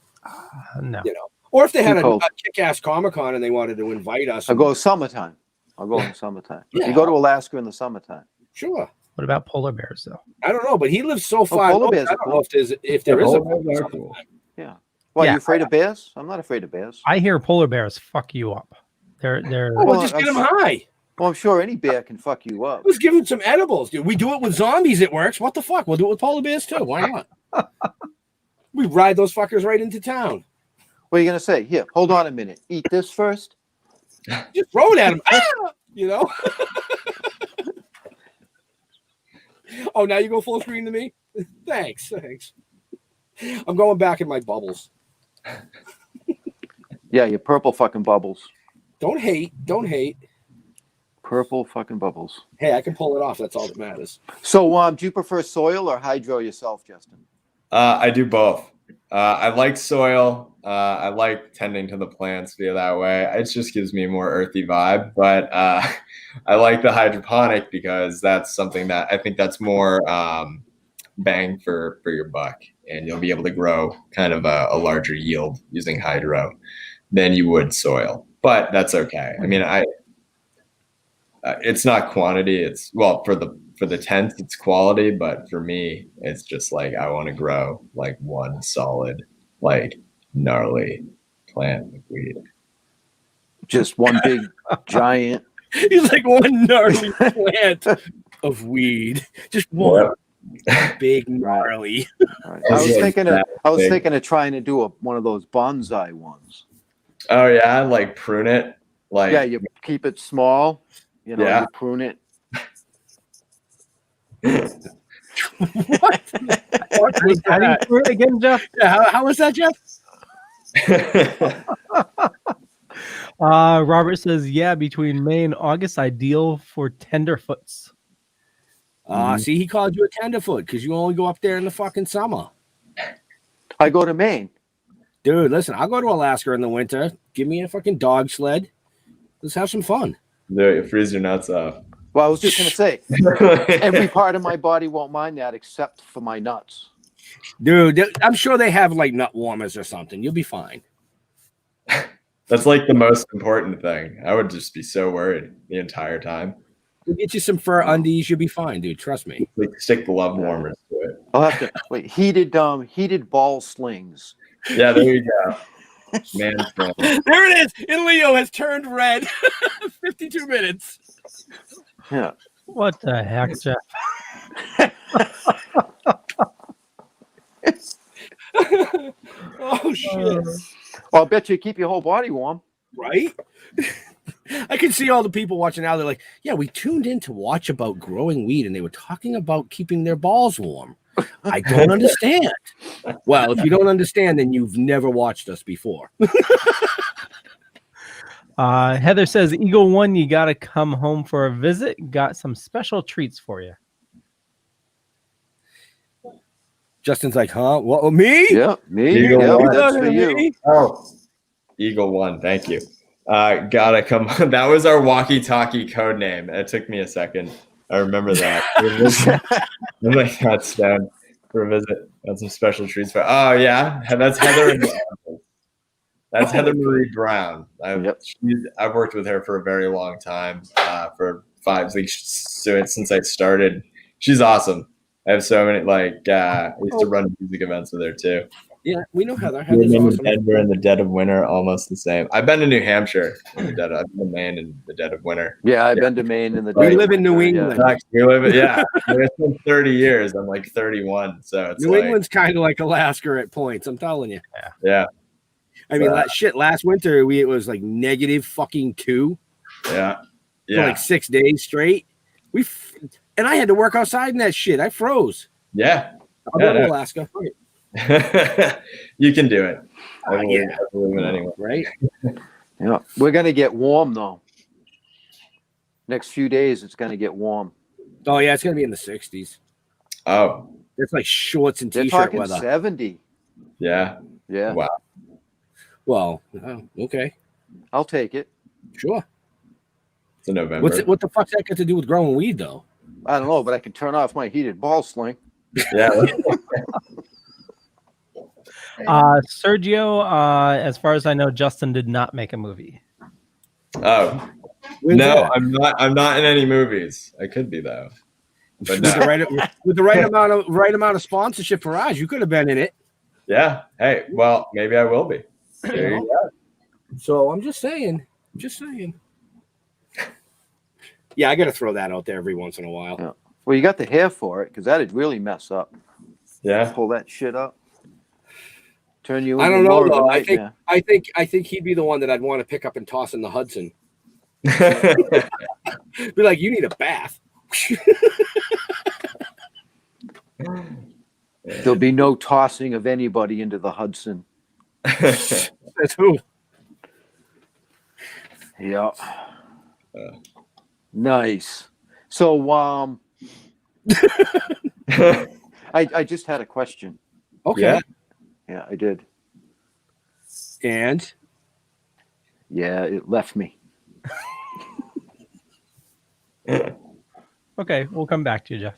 No. You know, or if they had a kick-ass Comic-Con and they wanted to invite us. I'll go summertime. I'll go in the summertime. Yeah. You go to Alaska in the summertime. Sure. What about polar bears, though? I don't know, but he lives so far. Polar bears I don't know if there is a. Cool. Yeah. Well, Yeah. you afraid of bears? I'm not afraid of bears. I hear polar bears fuck you up. They're. Well, just get them high. Well, I'm sure any bear can fuck you up. Let's give them some edibles, dude. We do it with zombies. It works. What the fuck? We'll do it with polar bears too. Why not? We ride those fuckers right into town. What are you gonna say? Here, hold on a minute. Eat this first. Just throw it at them. You know. Oh, now you go full screen to me? Thanks. I'm going back in my bubbles. Yeah, your purple fucking bubbles. Don't hate. Purple fucking bubbles. Hey, I can pull it off. That's all that matters. So, do you prefer soil or hydro yourself, Justin? I do both. I like soil. I like tending to the plants via that way. It just gives me a more earthy vibe. But I like the hydroponic because that's something that I think that's more bang for your buck. And you'll be able to grow kind of a larger yield using hydro than you would soil. But that's okay. I mean, it's not quantity. It's for the tent, it's quality, but for me, it's just like I want to grow like one solid, like gnarly plant of weed. Just one big giant. He's like one gnarly plant of weed. Just one big gnarly. Right. I was thinking of trying to do one of those bonsai ones. Oh yeah, like prune it. Like yeah, you keep it small. You know, you prune it. What? How do you do it again, Jeff? Yeah, how was that, Jeff? Robert says, yeah, between May and August, ideal for tenderfoots. See, he called you a tenderfoot because you only go up there in the fucking summer. I go to Maine. Dude, listen, I'll go to Alaska in the winter. Give me a fucking dog sled. Let's have some fun. Dude, you freeze your nuts off. Well, I was just going to say, every part of my body won't mind that except for my nuts. Dude, I'm sure they have like nut warmers or something. You'll be fine. That's like the most important thing. I would just be so worried the entire time. We'll get you some fur undies. You'll be fine, dude. Trust me. Like stick the love warmers to it. I'll have to wait. Heated ball slings. Yeah, there you go. Man, there it is. And Leo has turned red. 52 minutes. Yeah. What the heck, Jeff? Oh shit! Well, I'll bet you keep your whole body warm, right? I can see all the people watching now. They're like, "Yeah, we tuned in to watch about growing weed, and they were talking about keeping their balls warm." I don't understand. Well, if you don't understand, then you've never watched us before. Heather says, Eagle One, you got to come home for a visit. Got some special treats for you. Justin's like, huh? What? Me? Yeah, me. Eagle Yeah, One. that's for you. Oh, Eagle One. Thank you. Gotta come. That was our walkie-talkie code name. It took me a second. I remember that. I'm like, that's down for a visit. Got some special treats for. Oh yeah, that's Heather. That's Heather Marie Brown. I've worked with her for a very long time. For 5 weeks since I started. She's awesome. I have so many I used to run music events with her too. Yeah, we know Heather. Heather's awesome. Denver in the dead of winter, almost the same. I've been to New Hampshire in the dead. I've been to Maine in the dead of winter. Yeah, I've been to Maine in the. We live in New England. Yeah. We live in It's been 30 years. I'm like 31, so it's New England's kind of like Alaska at points. I'm telling you. Yeah. I mean, last winter it was like -2. Yeah. For like 6 days straight. and I had to work outside in that shit. I froze. Yeah. I'll go to Alaska. You can do it. I Yeah. believe it anyway. Right? Yeah, we're gonna get warm though. Next few days, it's gonna get warm. Oh yeah, it's gonna be in the 60s. Oh, It's like shorts and They're t-shirt talking weather. 70. yeah. Yeah, Wow. Well, okay, I'll take it. sure. It's in November. What the fuck's that got to do with growing weed though? I don't know, but I can turn off my heated ball sling. Yeah. Sergio, as far as I know, Justin did not make a movie. Oh. When's No, that? I'm not in any movies. I could be though. But With no. the right amount of sponsorship for us, you could have been in it. Yeah. Hey, well, maybe I will be. There you go. So I'm just saying. Yeah, I got to throw that out there every once in a while. Yeah. Well, you got the hair for it because that'd really mess up. Yeah. Pull that shit up. Turn you. I into don't know more of a though. nightmare. I think he'd be the one that I'd want to pick up and toss in the Hudson. Be like, you need a bath. There'll be no tossing of anybody into the Hudson. That's who. Yeah. Nice. So, I just had a question. Okay. Yeah. Yeah, I did. And Yeah, it left me. Okay, we'll come back to you, Jeff.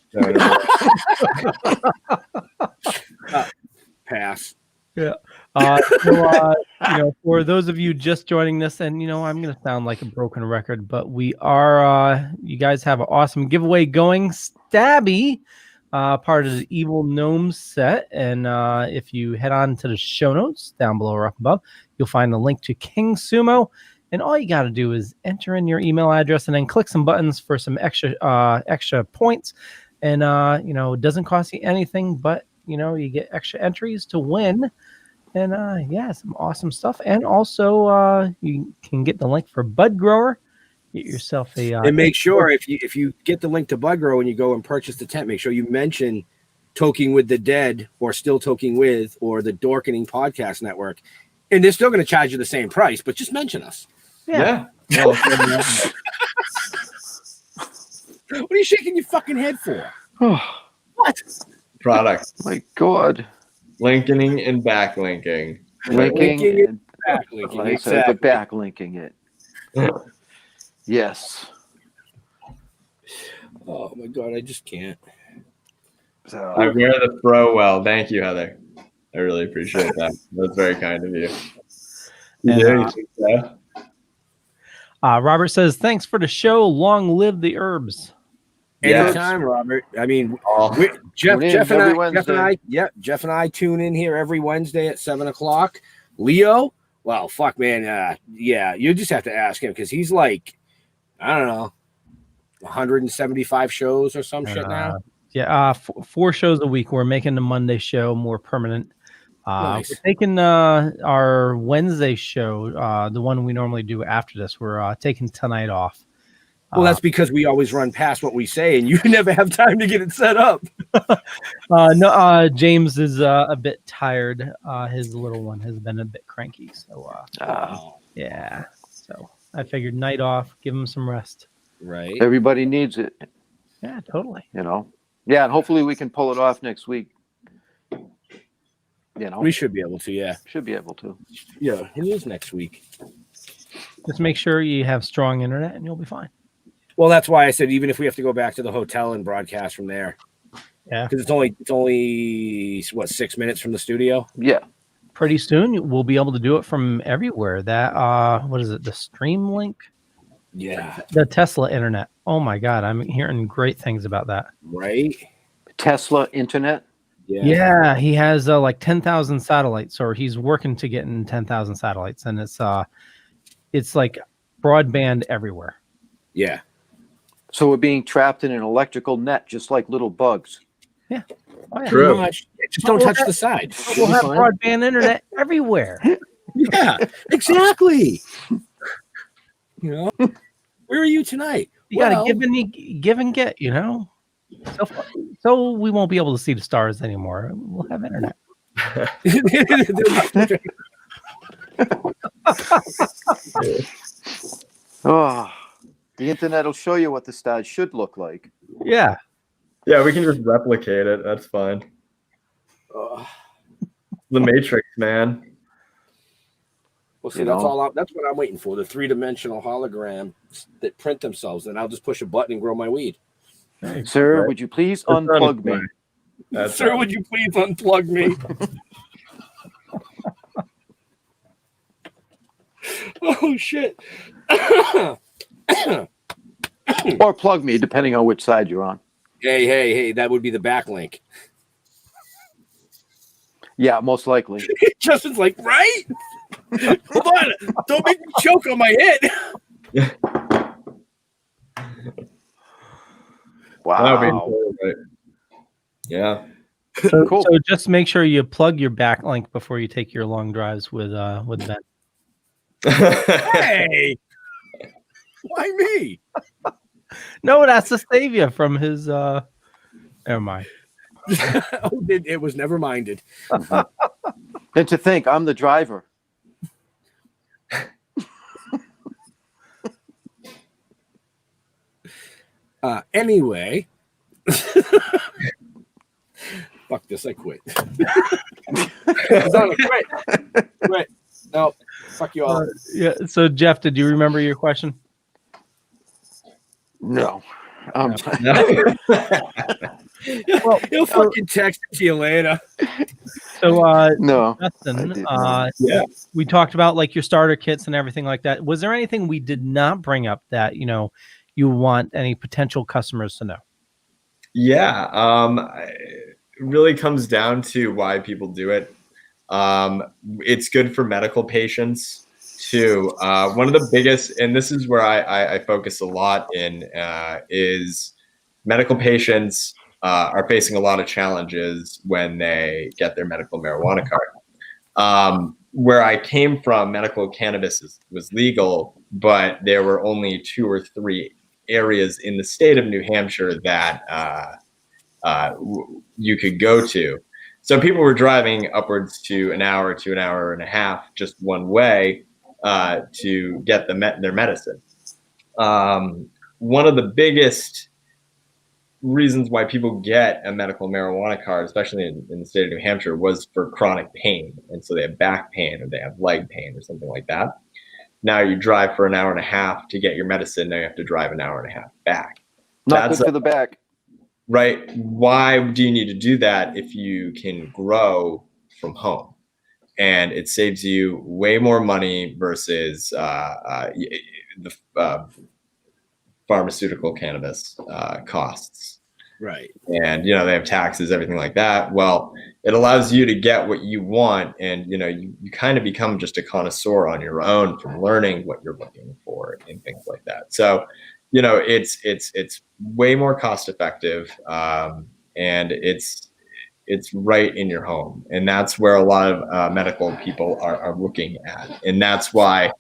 pass. Yeah. For those of you just joining us, and I'm going to sound like a broken record, but we are. You guys have an awesome giveaway going. Stabby, part of the Evil Gnome set, and if you head on to the show notes down below or up above, you'll find the link to King Sumo. And all you got to do is enter in your email address and then click some buttons for some extra points. And it doesn't cost you anything, but you get extra entries to win. And some awesome stuff. And also you can get the link for BudGrower. Get yourself a and make sure if you get the link to BudGrower and you go and purchase the tent, make sure you mention Toking with the Dead or Still Toking With or the Dorkening Podcast Network. And they're still going to charge you the same price, but just mention us. Yeah. What are you shaking your fucking head for? What? Product. My God. Linking and backlinking. Linking and backlinking. Like I said, but backlinking it. Yes. Oh my God, I just can't. So I wear the fro well. Thank you, Heather. I really appreciate that. That's very kind of you. Robert says, thanks for the show. Long live the herbs. Anytime, Robert. I mean, Jeff and I tune in here every Wednesday at 7:00. Leo, well, fuck, man. You just have to ask him because he's like, I don't know, 175 shows or some shit now. Yeah, 4 shows a week. We're making the Monday show more permanent. Nice. We're taking our Wednesday show, the one we normally do after this. We're taking tonight off. Well, that's because we always run past what we say, and you never have time to get it set up. No, James is a bit tired. His little one has been a bit cranky. So, yeah. So I figured night off, give him some rest. Right. everybody needs it. Yeah, totally. Yeah, and hopefully we can pull it off next week. We should be able to, yeah. Should be able to. Yeah, it is next week. Just make sure you have strong internet and you'll be fine. Well, that's why I said even if we have to go back to the hotel and broadcast from there. Yeah. Because it's only 6 minutes from the studio? Yeah. Pretty soon we'll be able to do it from everywhere. That what is it? The Stream Link? Yeah. The Tesla internet. Oh my God, I'm hearing great things about that. Right? Tesla internet. Yeah, he has like 10,000 satellites, or he's working to get in 10,000 satellites, and it's like broadband everywhere. Yeah. So we're being trapped in an electrical net, just like little bugs. Yeah. Oh, yeah. Pretty much. Just don't touch the side. We'll have broadband internet everywhere. Yeah, exactly. Where are you tonight? You got to give and get, So we won't be able to see the stars anymore. We'll have internet. Oh, the internet will show you what the stars should look like. Yeah. Yeah, we can just replicate it. That's fine. The Matrix, man. Well, see, that's what I'm waiting for. The 3-dimensional holograms that print themselves, and I'll just push a button and grow my weed. Sir, would you please unplug me? Sir, would you please unplug me? Oh, shit. Or plug me, depending on which side you're on. Hey, that would be the backlink. Yeah, most likely. Justin's like, right? Hold on. Don't make me choke on my head. Wow. Yeah. So, Cool. so just make sure you plug your backlink before you take your long drives with Ben. Hey. Why me? No, that's to save you from his never mind. It was never minded. And to think, I'm the driver. Anyway. Fuck this, I quit. Quit. No, fuck you all. Yeah. So Jeff, did you remember your question? No. Well, He'll fucking text it to you later. So No. Justin, Yeah. we talked about like your starter kits and everything like that. Was there anything we did not bring up that you want any potential customers to know? Yeah. It really comes down to why people do it. It's good for medical patients too. One of the biggest, and this is where I focus a lot in, is medical patients are facing a lot of challenges when they get their medical marijuana card. Where I came from, medical cannabis was legal, but there were only 2 or 3 areas in the state of New Hampshire that you could go to. So people were driving upwards to an hour to an hour and a half just one way to get their medicine. One of the biggest reasons why people get a medical marijuana card, especially in the state of New Hampshire, was for chronic pain. And so they have back pain or they have leg pain or something like that. Now you drive for an hour and a half to get your medicine. Now you have to drive an hour and a half back. Not good for the back. Right. Why do you need to do that if you can grow from home? And it saves you way more money versus the pharmaceutical cannabis costs. Right. And, they have taxes, everything like that. Well, it allows you to get what you want. And, you kind of become just a connoisseur on your own from learning what you're looking for and things like that. So, it's way more cost effective. And it's right in your home. And that's where a lot of medical people are looking at. And that's why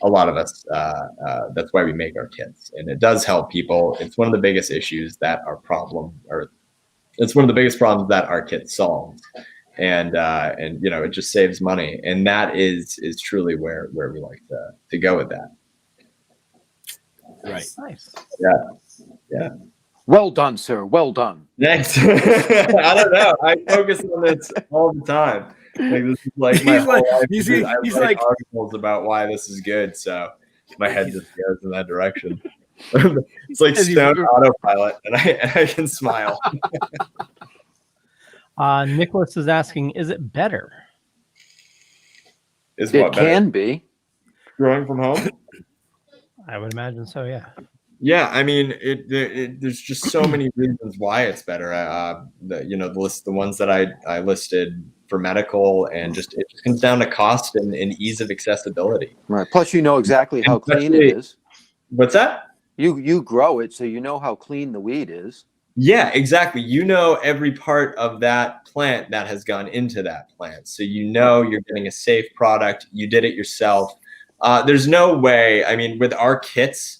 a lot of us, that's why we make our kits. And it does help people. It's one of the biggest issues that it's one of the biggest problems that our kit solves. And it just saves money. And that is truly where we like to go with that. Right. Nice. Yeah. Well done, sir. Well done. Thanks. I don't know. I focus on this all the time. Like this is like my whole life. He's I like articles about why this is good, so my head just goes in that direction. It's like stone autopilot, and I can smile. Nicholas is asking, is it better? Is It what better? can be. Growing from home? I would imagine so, yeah. Yeah, I mean, there's just so many reasons why it's better. The ones that I listed for medical, and it just comes down to cost and ease of accessibility. Right. Plus, you know exactly how clean it is. What's that? You grow it, so you know how clean the weed is. Yeah, exactly. You know every part of that plant that has gone into that plant, so you're getting a safe product. You did it yourself. There's no way. I mean, with our kits,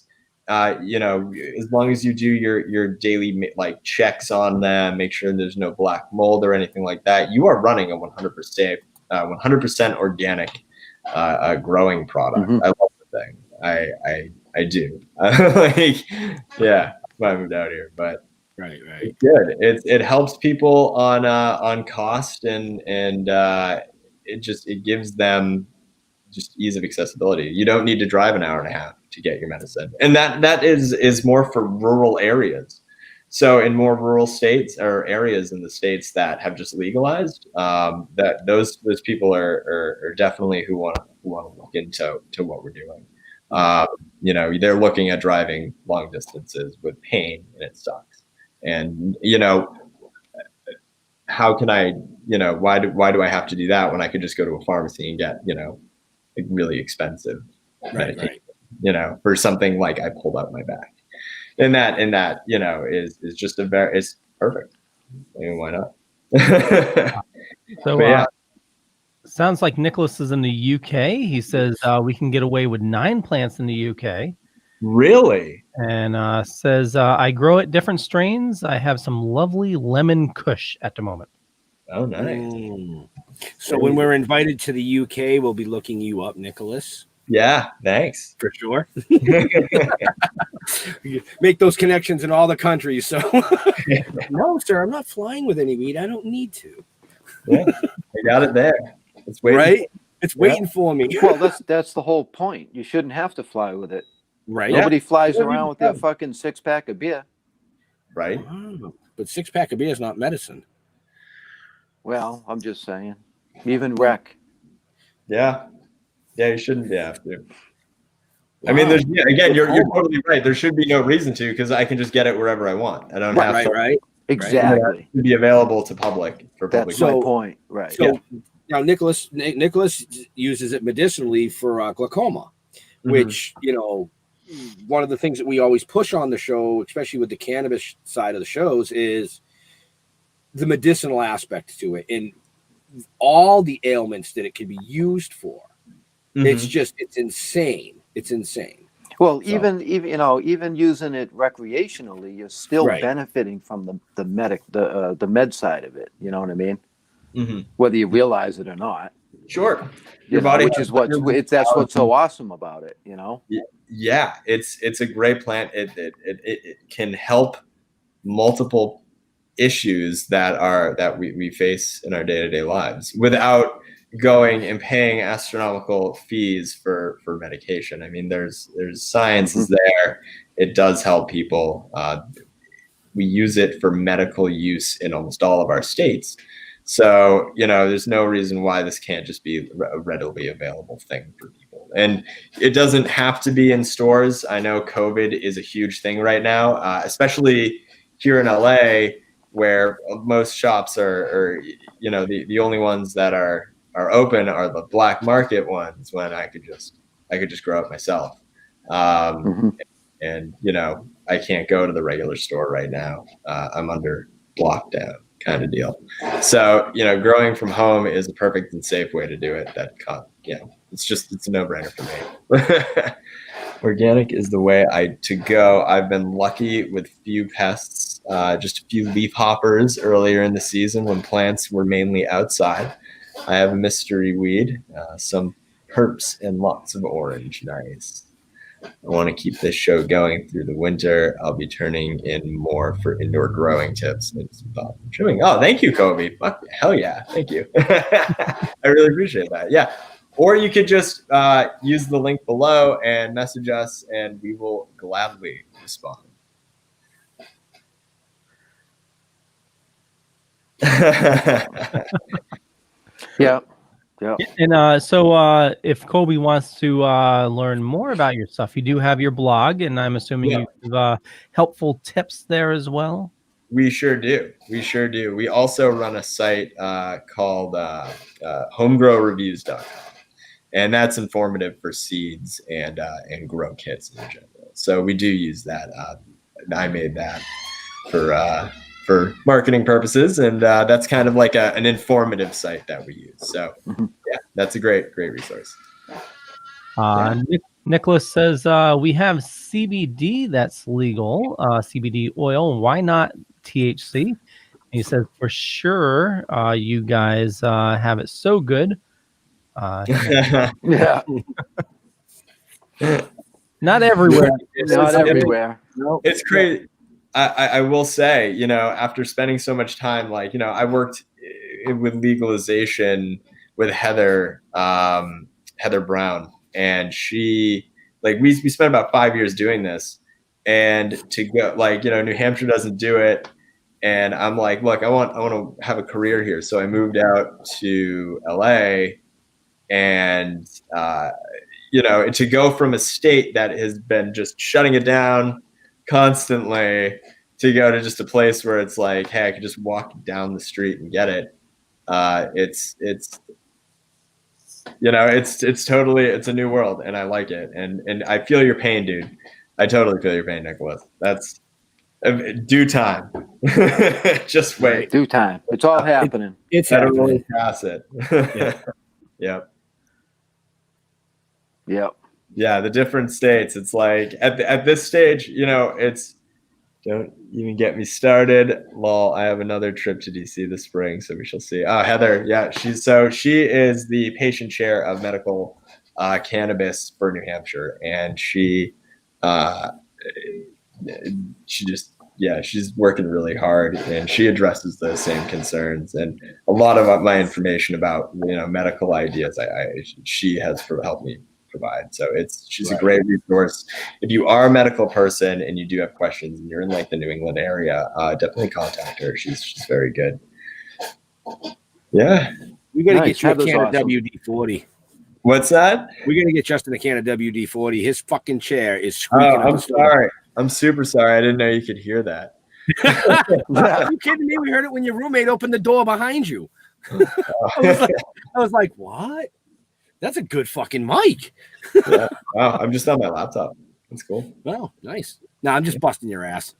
you know, as long as you do your daily like checks on them, make sure there's no black mold or anything like that, you are running a 100% organic growing product. I love the thing. I do. Like, yeah, that's why I moved out here, but Right. it's good. It helps people on cost and it gives them just ease of accessibility. You don't need to drive an hour and a half to get your medicine, and that is more for rural areas. So in more rural states or areas in the states that have just legalized, that those people are definitely who want to look into what we're doing. You know, they're looking at driving long distances with pain, and it sucks. And you know, how can I? You know, why do I have to do that when I could just go to a pharmacy and get, you know, like really expensive medication? You know, for something like I pulled out my back, and that you know is just it's perfect. I mean, why not? So yeah. Sounds like Nicholas is in the UK. He says we can get away with 9 plants in the UK. Really? And says I grow at different strains. I have some lovely lemon kush at the moment. Oh, nice. So when we're invited to the UK, we'll be looking you up, Nicholas. Yeah, thanks. For sure. Make those connections in all the countries. So no, sir, I'm not flying with any weed. I don't need to. Yeah, I got it there. It's waiting. Right? It's waiting for me. Well, that's the whole point. You shouldn't have to fly with it. Right. Nobody flies around with their fucking 6-pack of beer. Right. Wow. But 6-pack of beer is not medicine. Well, I'm just saying. Even rec. Yeah. Yeah, you shouldn't have to. Wow. I mean, there's again, you're totally right. There should be no reason to, because I can just get it wherever I want. I don't have to. Right. Exactly. To be available to public for public. That's my point. Right. So now Nicholas uses it medicinally for glaucoma, which, you know, one of the things that we always push on the show, especially with the cannabis side of the shows, is the medicinal aspect to it and all the ailments that it can be used for. It's insane. It's insane. Well, even using it recreationally, you're still benefiting from the med side of it. You know what I mean? Whether you realize it or not. Sure. Your body, which is that's what's so awesome about it. You know? Yeah, it's a great plant. It can help multiple issues that we face in our day-to-day lives without going and paying astronomical fees for medication. I mean, there's science is there. It does help people. We use it for medical use in almost all of our states. So, you know, there's no reason why this can't just be a readily available thing for people. And it doesn't have to be in stores. I know COVID is a huge thing right now, especially here in LA, where most shops are you know, the only ones that are open are the black market ones, when I could just grow it myself. And you know, I can't go to the regular store right now. I'm under lockdown kind of deal. So, you know, growing from home is a perfect and safe way to do it. You know, it's a no-brainer for me. Organic is the way to go. I've been lucky with few pests, just a few leaf hoppers earlier in the season when plants were mainly outside. I have a mystery weed, some perps, and lots of orange. Nice. I want to keep this show going through the winter. I'll be turning in more for indoor growing tips and some thought from trimming. Oh, thank you, Kobe. Fuck, hell yeah. Thank you. I really appreciate that. Yeah. Or you could just use the link below and message us, and we will gladly respond. Yeah. And so if Kobe wants to learn more about your stuff, you do have your blog, and I'm assuming you have helpful tips there as well. We sure do. We also run a site called homegrowreviews.com, and that's informative for seeds and grow kits in general. So we do use that. I made that for marketing purposes, and that's kind of like an informative site that we use. So yeah, that's a great resource. Nicholas says we have CBD that's legal, CBD oil. Why not THC? He says, for sure, you guys have it so good. Yeah. Not everywhere. Not everywhere. It's crazy. I will say, you know, after spending so much time, like, you know, I worked with legalization with Heather Brown, and she, like, we spent about 5 years doing this, and to go, like, you know, New Hampshire doesn't do it. And I'm like, look, I want to have a career here. So I moved out to LA, and, you know, to go from a state that has been just shutting it down constantly to go to just a place where it's like, hey, I could just walk down the street and get it. It's you know, it's totally, it's a new world, and I like it. And I feel your pain, dude. I totally feel your pain, Nicholas. That's due time. Just wait. Due time. It's all happening. It's I don't happening. really pass it. Yeah. Yep. Yep. Yeah, the different states. It's like at this stage, you know, it's, don't even get me started. Lol, I have another trip to DC this spring, so we shall see. Oh, Heather, yeah, she is the patient chair of medical cannabis for New Hampshire, and she just, yeah, she's working really hard, and she addresses those same concerns. And a lot of my information about, you know, medical ideas, she has helped me provide. So she's a great resource. If you are a medical person and you do have questions and you're in like the New England area, definitely contact her. She's very good. Yeah. We got to Nice. get you a That can was of awesome. WD-40. What's that? We got to get Justin a can of WD-40. His fucking chair is squeaking. Oh, I'm sorry. I'm super sorry. I didn't know you could hear that. Are you kidding me? We heard it when your roommate opened the door behind you. I was like, what? That's a good fucking mic. Yeah. Wow, I'm just on my laptop. That's cool. Wow, nice. No, I'm just busting your ass.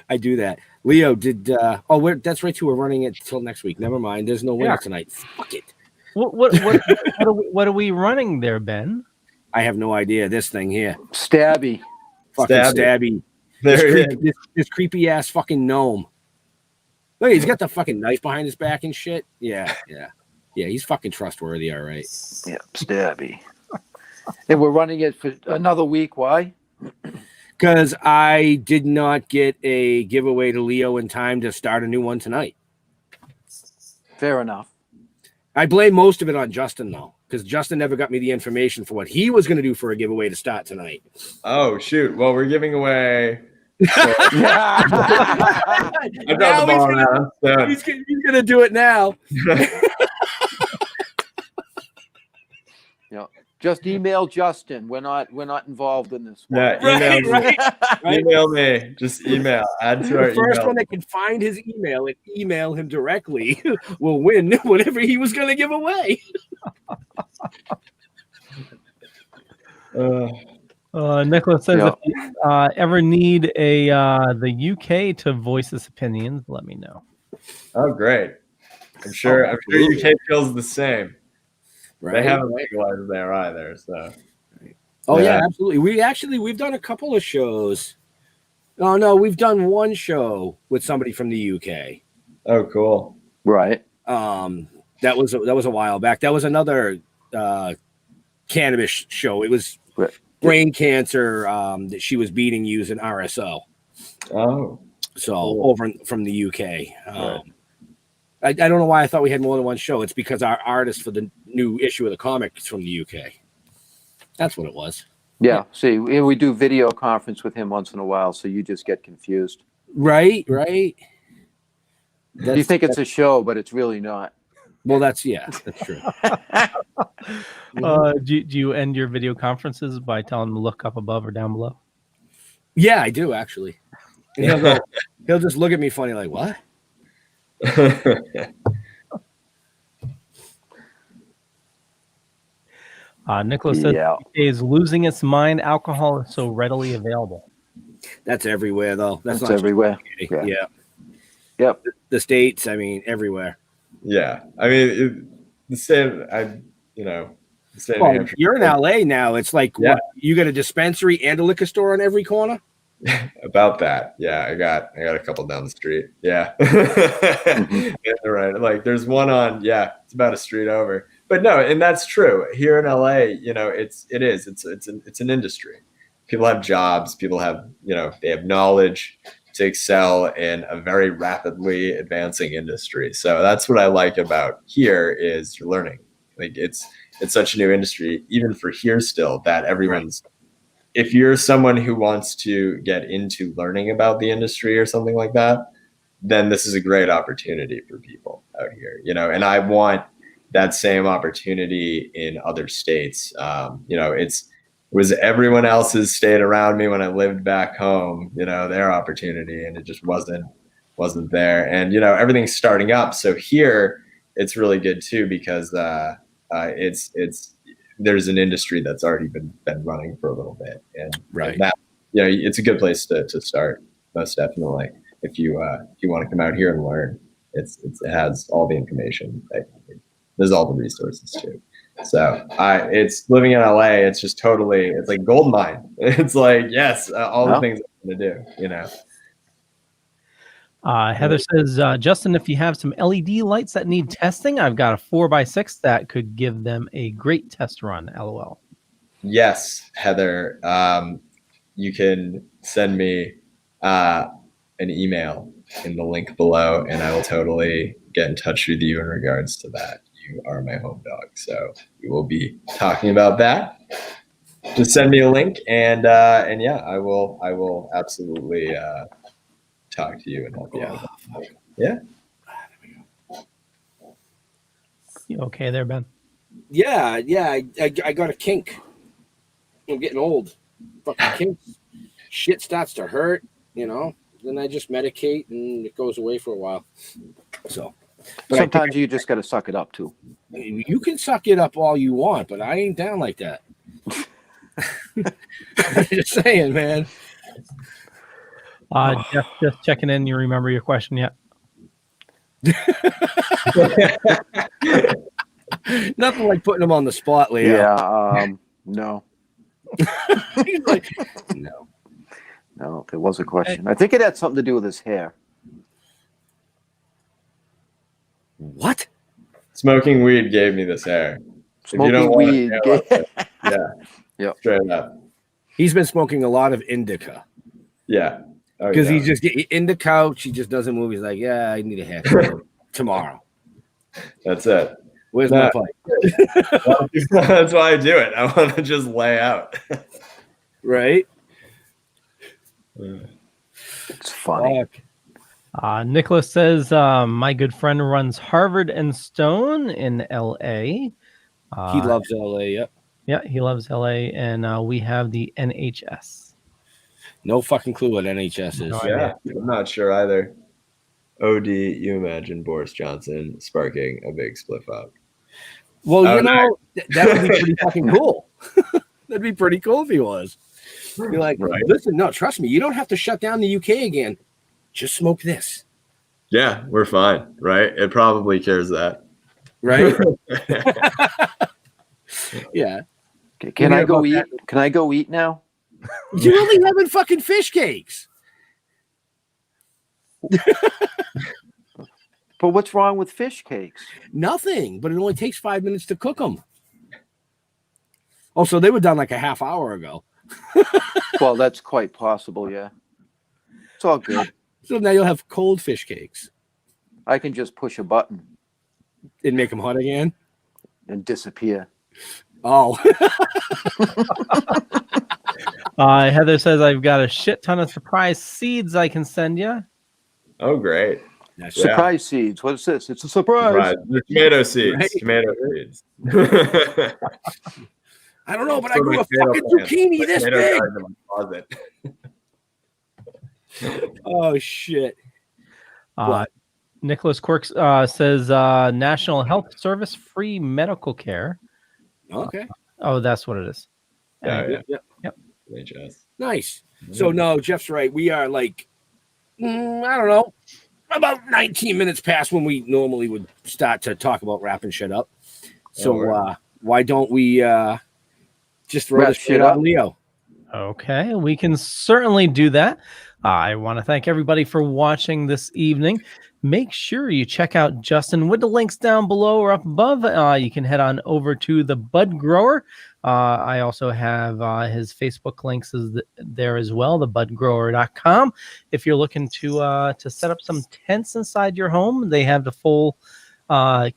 I do that. Leo, that's right too. We're running it till next week. Never mind. There's no winner tonight. Fuck it. What are we running there, Ben? I have no idea. This thing here. Stabby. Fucking Stabby. This creepy ass fucking gnome. Look, he's got the fucking knife behind his back and shit. Yeah. He's fucking trustworthy. All right. Yeah, Stabby. And we're running it for another week. Why? Because I did not get a giveaway to Leo in time to start a new one tonight. Fair enough. I blame most of it on Justin, though, because Justin never got me the information for what he was going to do for a giveaway to start tonight. Oh, shoot. Well, we're giving away. He's going to do it now. Yeah. Just email Justin. We're not involved in this one. Yeah, right. Email me. Just email. Add to our The first email. one that can find his email and email him directly will win whatever he was going to give away. Nicholas says, if you ever need the UK to voice his opinions, let me know. Oh, great. I'm sure UK feels the same. Right. They haven't legalized there either. So. Oh yeah, absolutely. We've done a couple of shows. Oh no, we've done one show with somebody from the UK. Oh, cool. Right. That was a while back. That was another cannabis show. It was brain cancer that she was beating using RSO. Oh. So over from the UK. I don't know why I thought we had more than one show. It's because our artist for the new issue of the comic is from the UK. That's what it was. Yeah. See, we do video conference with him once in a while, so you just get confused. Right. You think it's a show, but it's really not. Well, that's true. Do you end your video conferences by telling them to look up above or down below? Yeah, I do actually. And he'll just look at me funny like, what? Nicholas says UK is losing its mind. Alcohol is so readily available. That's everywhere, though. That's not everywhere. Yeah. Yep. The States, I mean, everywhere. Yeah. I mean, the same, State of Well, Hampshire. you're in LA now. It's like what, you got a dispensary and a liquor store on every corner? About that. Yeah, I got a couple down the street. Yeah. Yeah, right. Like there's one on, it's about a street over. But no, and that's true. Here in LA, it's an industry. People have jobs, people have, they have knowledge to excel in a very rapidly advancing industry. So that's what I like about here is you're learning. Like it's such a new industry, even for here still, that everyone's if you're someone who wants to get into learning about the industry or something like that, then this is a great opportunity for people out here, and I want that same opportunity in other states. It was everyone else's state around me when I lived back home, their opportunity, and it just wasn't there. And, everything's starting up. So here it's really good too, because there's an industry that's already been running for a little bit, and that it's a good place to start, most definitely. If you want to come out here and learn, it has all the information. There's all the resources too. So it's living in LA. It's just totally. It's like gold mine. It's like all the things I'm gonna do. Heather says, Justin, if you have some LED lights that need testing, I've got a 4x6 that could give them a great test run. LOL. Yes, Heather. You can send me an email in the link below, and I will totally get in touch with you in regards to that. You are my home dog, so we will be talking about that. Just send me a link, and I will absolutely talk to you and help you out. Yeah. You okay there, Ben? Yeah. I got a kink. I'm getting old. Fucking kinks. Shit starts to hurt, Then I just medicate and it goes away for a while. So sometimes you just got to suck it up too. You can suck it up all you want, but I ain't down like that. Just saying, man. Jeff, just checking in. You remember your question yet? Nothing like putting him on the spot, Leo. Yeah. No. He's like, no. No, there was a question. I think it had something to do with his hair. What? Smoking weed gave me this hair. Smoking weed. Yeah. Straight up. He's been smoking a lot of indica. Yeah. Because he's just in the couch. He just doesn't move. He's like, I need a haircut tomorrow. That's it. Where's my pipe? That's why I do it. I want to just lay out. Right? It's funny. Nicholas says, my good friend runs Harvard and Stone in LA. He loves LA, yep. Yeah, he loves LA, and we have the NHS. No fucking clue what NHS is. No, I'm not sure either. OD, you imagine Boris Johnson sparking a big spliff up. Well, that would be pretty fucking cool. That'd be pretty cool if he was. You're like, listen, no, trust me, you don't have to shut down the UK again. Just smoke this. Yeah, we're fine, right? It probably cures that. Right? Yeah. Can I go eat? Can I go eat now? You're only having fucking fish cakes. But what's wrong with fish cakes? Nothing, but it only takes 5 minutes to cook them. Oh, so they were done like a half hour ago. Well, that's quite possible, yeah. It's all good. So now you'll have cold fish cakes. I can just push a button. And make them hot again? And disappear. Oh. Heather says, I've got a shit ton of surprise seeds I can send you. Oh, great. Surprise seeds. What is this? It's a surprise. The tomato seeds. Right? Tomato seeds. I don't know, but I grew a fucking zucchini this big. Oh, shit. Nicholas Quirk says, National Health Service free medical care. Okay. That's what it is. Yep. NHS. Nice. So, no, Jeff's right. We are like, I don't know, about 19 minutes past when we normally would start to talk about wrapping shit up. So why don't we just throw Wrap this shit shit up. on Leo? Okay, we can certainly do that. I want to thank everybody for watching this evening. Make sure you check out Justin with the links down below or up above. You can head on over to the BudGrower. I also have his Facebook links there as well, thebudgrower.com. If you're looking to set up some tents inside your home, they have the full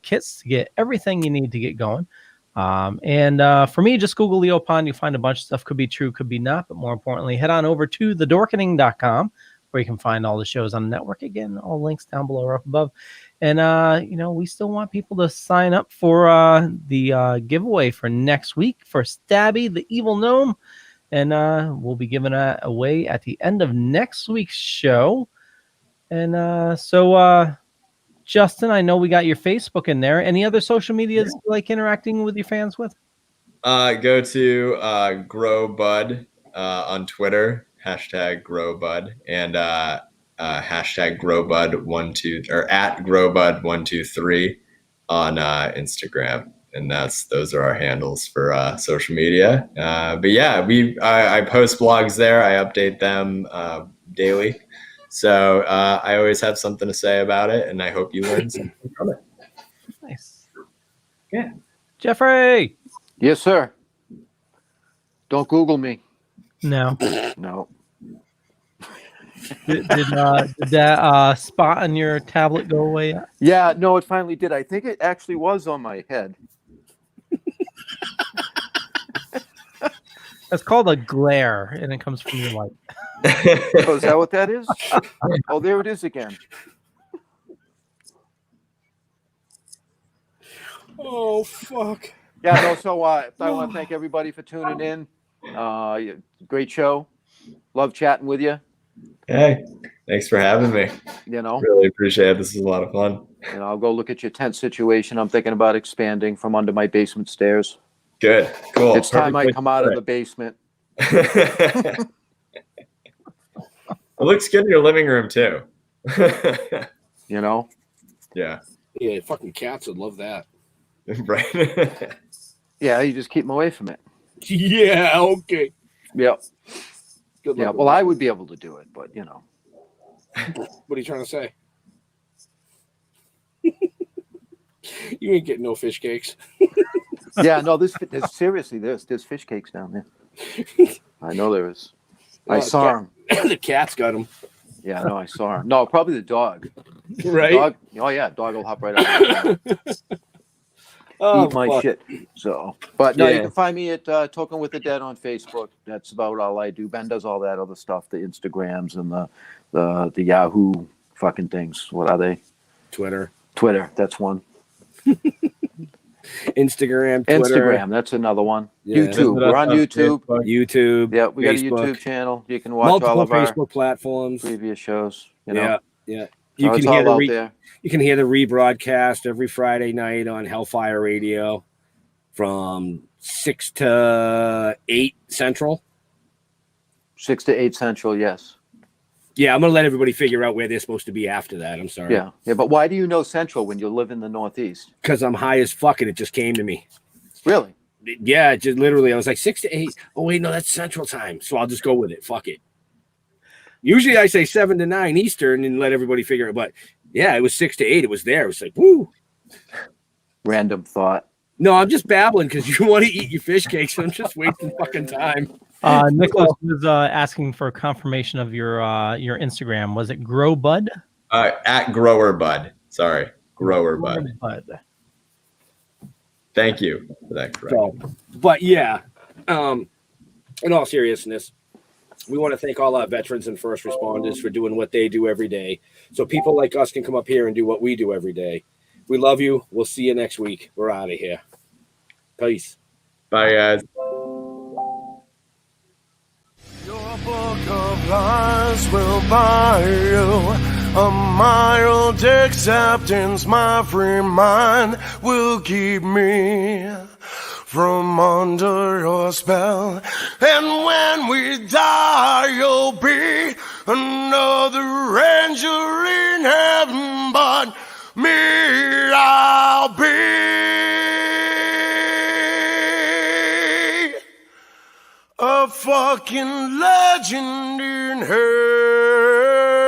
kits to get everything you need to get going. For me, just Google Leo Pond. You find a bunch of stuff. Could be true, could be not. But more importantly, head on over to thedorkening.com where you can find all the shows on the network. Again, all links down below or up above. And, we still want people to sign up for the giveaway for next week for Stabby, the evil gnome. And we'll be giving that away at the end of next week's show. And Justin, I know we got your Facebook in there. Any other social medias you like interacting with your fans with? Go to Grow Bud on Twitter, #GrowBud, and #GrowBud12 or @GrowBud123 on Instagram. And those are our handles for social media. But yeah, I post blogs there. I update them daily. So I always have something to say about it, and I hope you learn something from it. Nice. Yeah. Jeffrey. Yes, sir. Don't Google me. No. No. Did that spot on your tablet go away yet? Yeah, no, it finally did. I think it actually was on my head. That's called a glare, and it comes from your light. Oh, is that what that is? Oh, there it is again. Oh, fuck. Yeah, no, so I want to thank everybody for tuning in. Great show. Love chatting with you. Hey, thanks for having me. Really appreciate it. This is a lot of fun. I'll go look at your tent situation. I'm thinking about expanding from under my basement stairs. Good, cool. It's time I come out of the basement. It looks good in your living room too. Yeah. Yeah, fucking cats would love that. Right. Yeah, you just keep them away from it. Yeah, okay. Yep. Good Yeah, luck well, with I would be able to do it, but that. What are you trying to say? You ain't getting no fish cakes. yeah, no, seriously, there's fish cakes down there. I know there is. I saw them. The cat's got them. Yeah, no, I saw him. No, probably the dog. Right? Dog, dog will hop right up. Eat my shit. So, but no, you can find me at Toking with the Dead on Facebook. That's about all I do. Ben does all that other stuff, the Instagrams and the Yahoo fucking things. What are they? Twitter. That's one. Instagram, Twitter. Instagram, that's another one. Yeah. YouTube. We're on YouTube. YouTube. Yeah, we Facebook. got a YouTube channel. You can watch Multiple all of Facebook our platforms. previous shows. Yeah. You So can it's hear all out there. You can hear the rebroadcast every Friday night on Hellfire Radio from 6 to 8 Central. 6 to 8 Central, yes. Yeah, I'm going to let everybody figure out where they're supposed to be after that. I'm sorry. Yeah, but why do you know Central when you live in the Northeast? Because I'm high as fuck and it just came to me. Really? Yeah, just literally. I was like 6 to 8. Oh, wait, no, that's Central time. So I'll just go with it. Fuck it. Usually I say 7 to 9 Eastern and let everybody figure it. But yeah, it was 6 to 8. It was there. It was like, woo. Random thought. No, I'm just babbling because you want to eat your fish cakes. I'm just wasting fucking time. Nicholas was asking for confirmation of your Instagram. Was it Grow Bud? At Grower Bud. Sorry, Grower Bud. Thank you for that correction. But yeah, in all seriousness, we want to thank all our veterans and first responders for doing what they do every day. So people like us can come up here and do what we do every day. We love you. We'll see you next week. We're out of here. Peace. Bye, guys. Your book of lies will buy you a mild acceptance. My free mind will keep me from under your spell. And when we die, you'll be another angel in heaven. But me, I'll be a fucking legend in hell.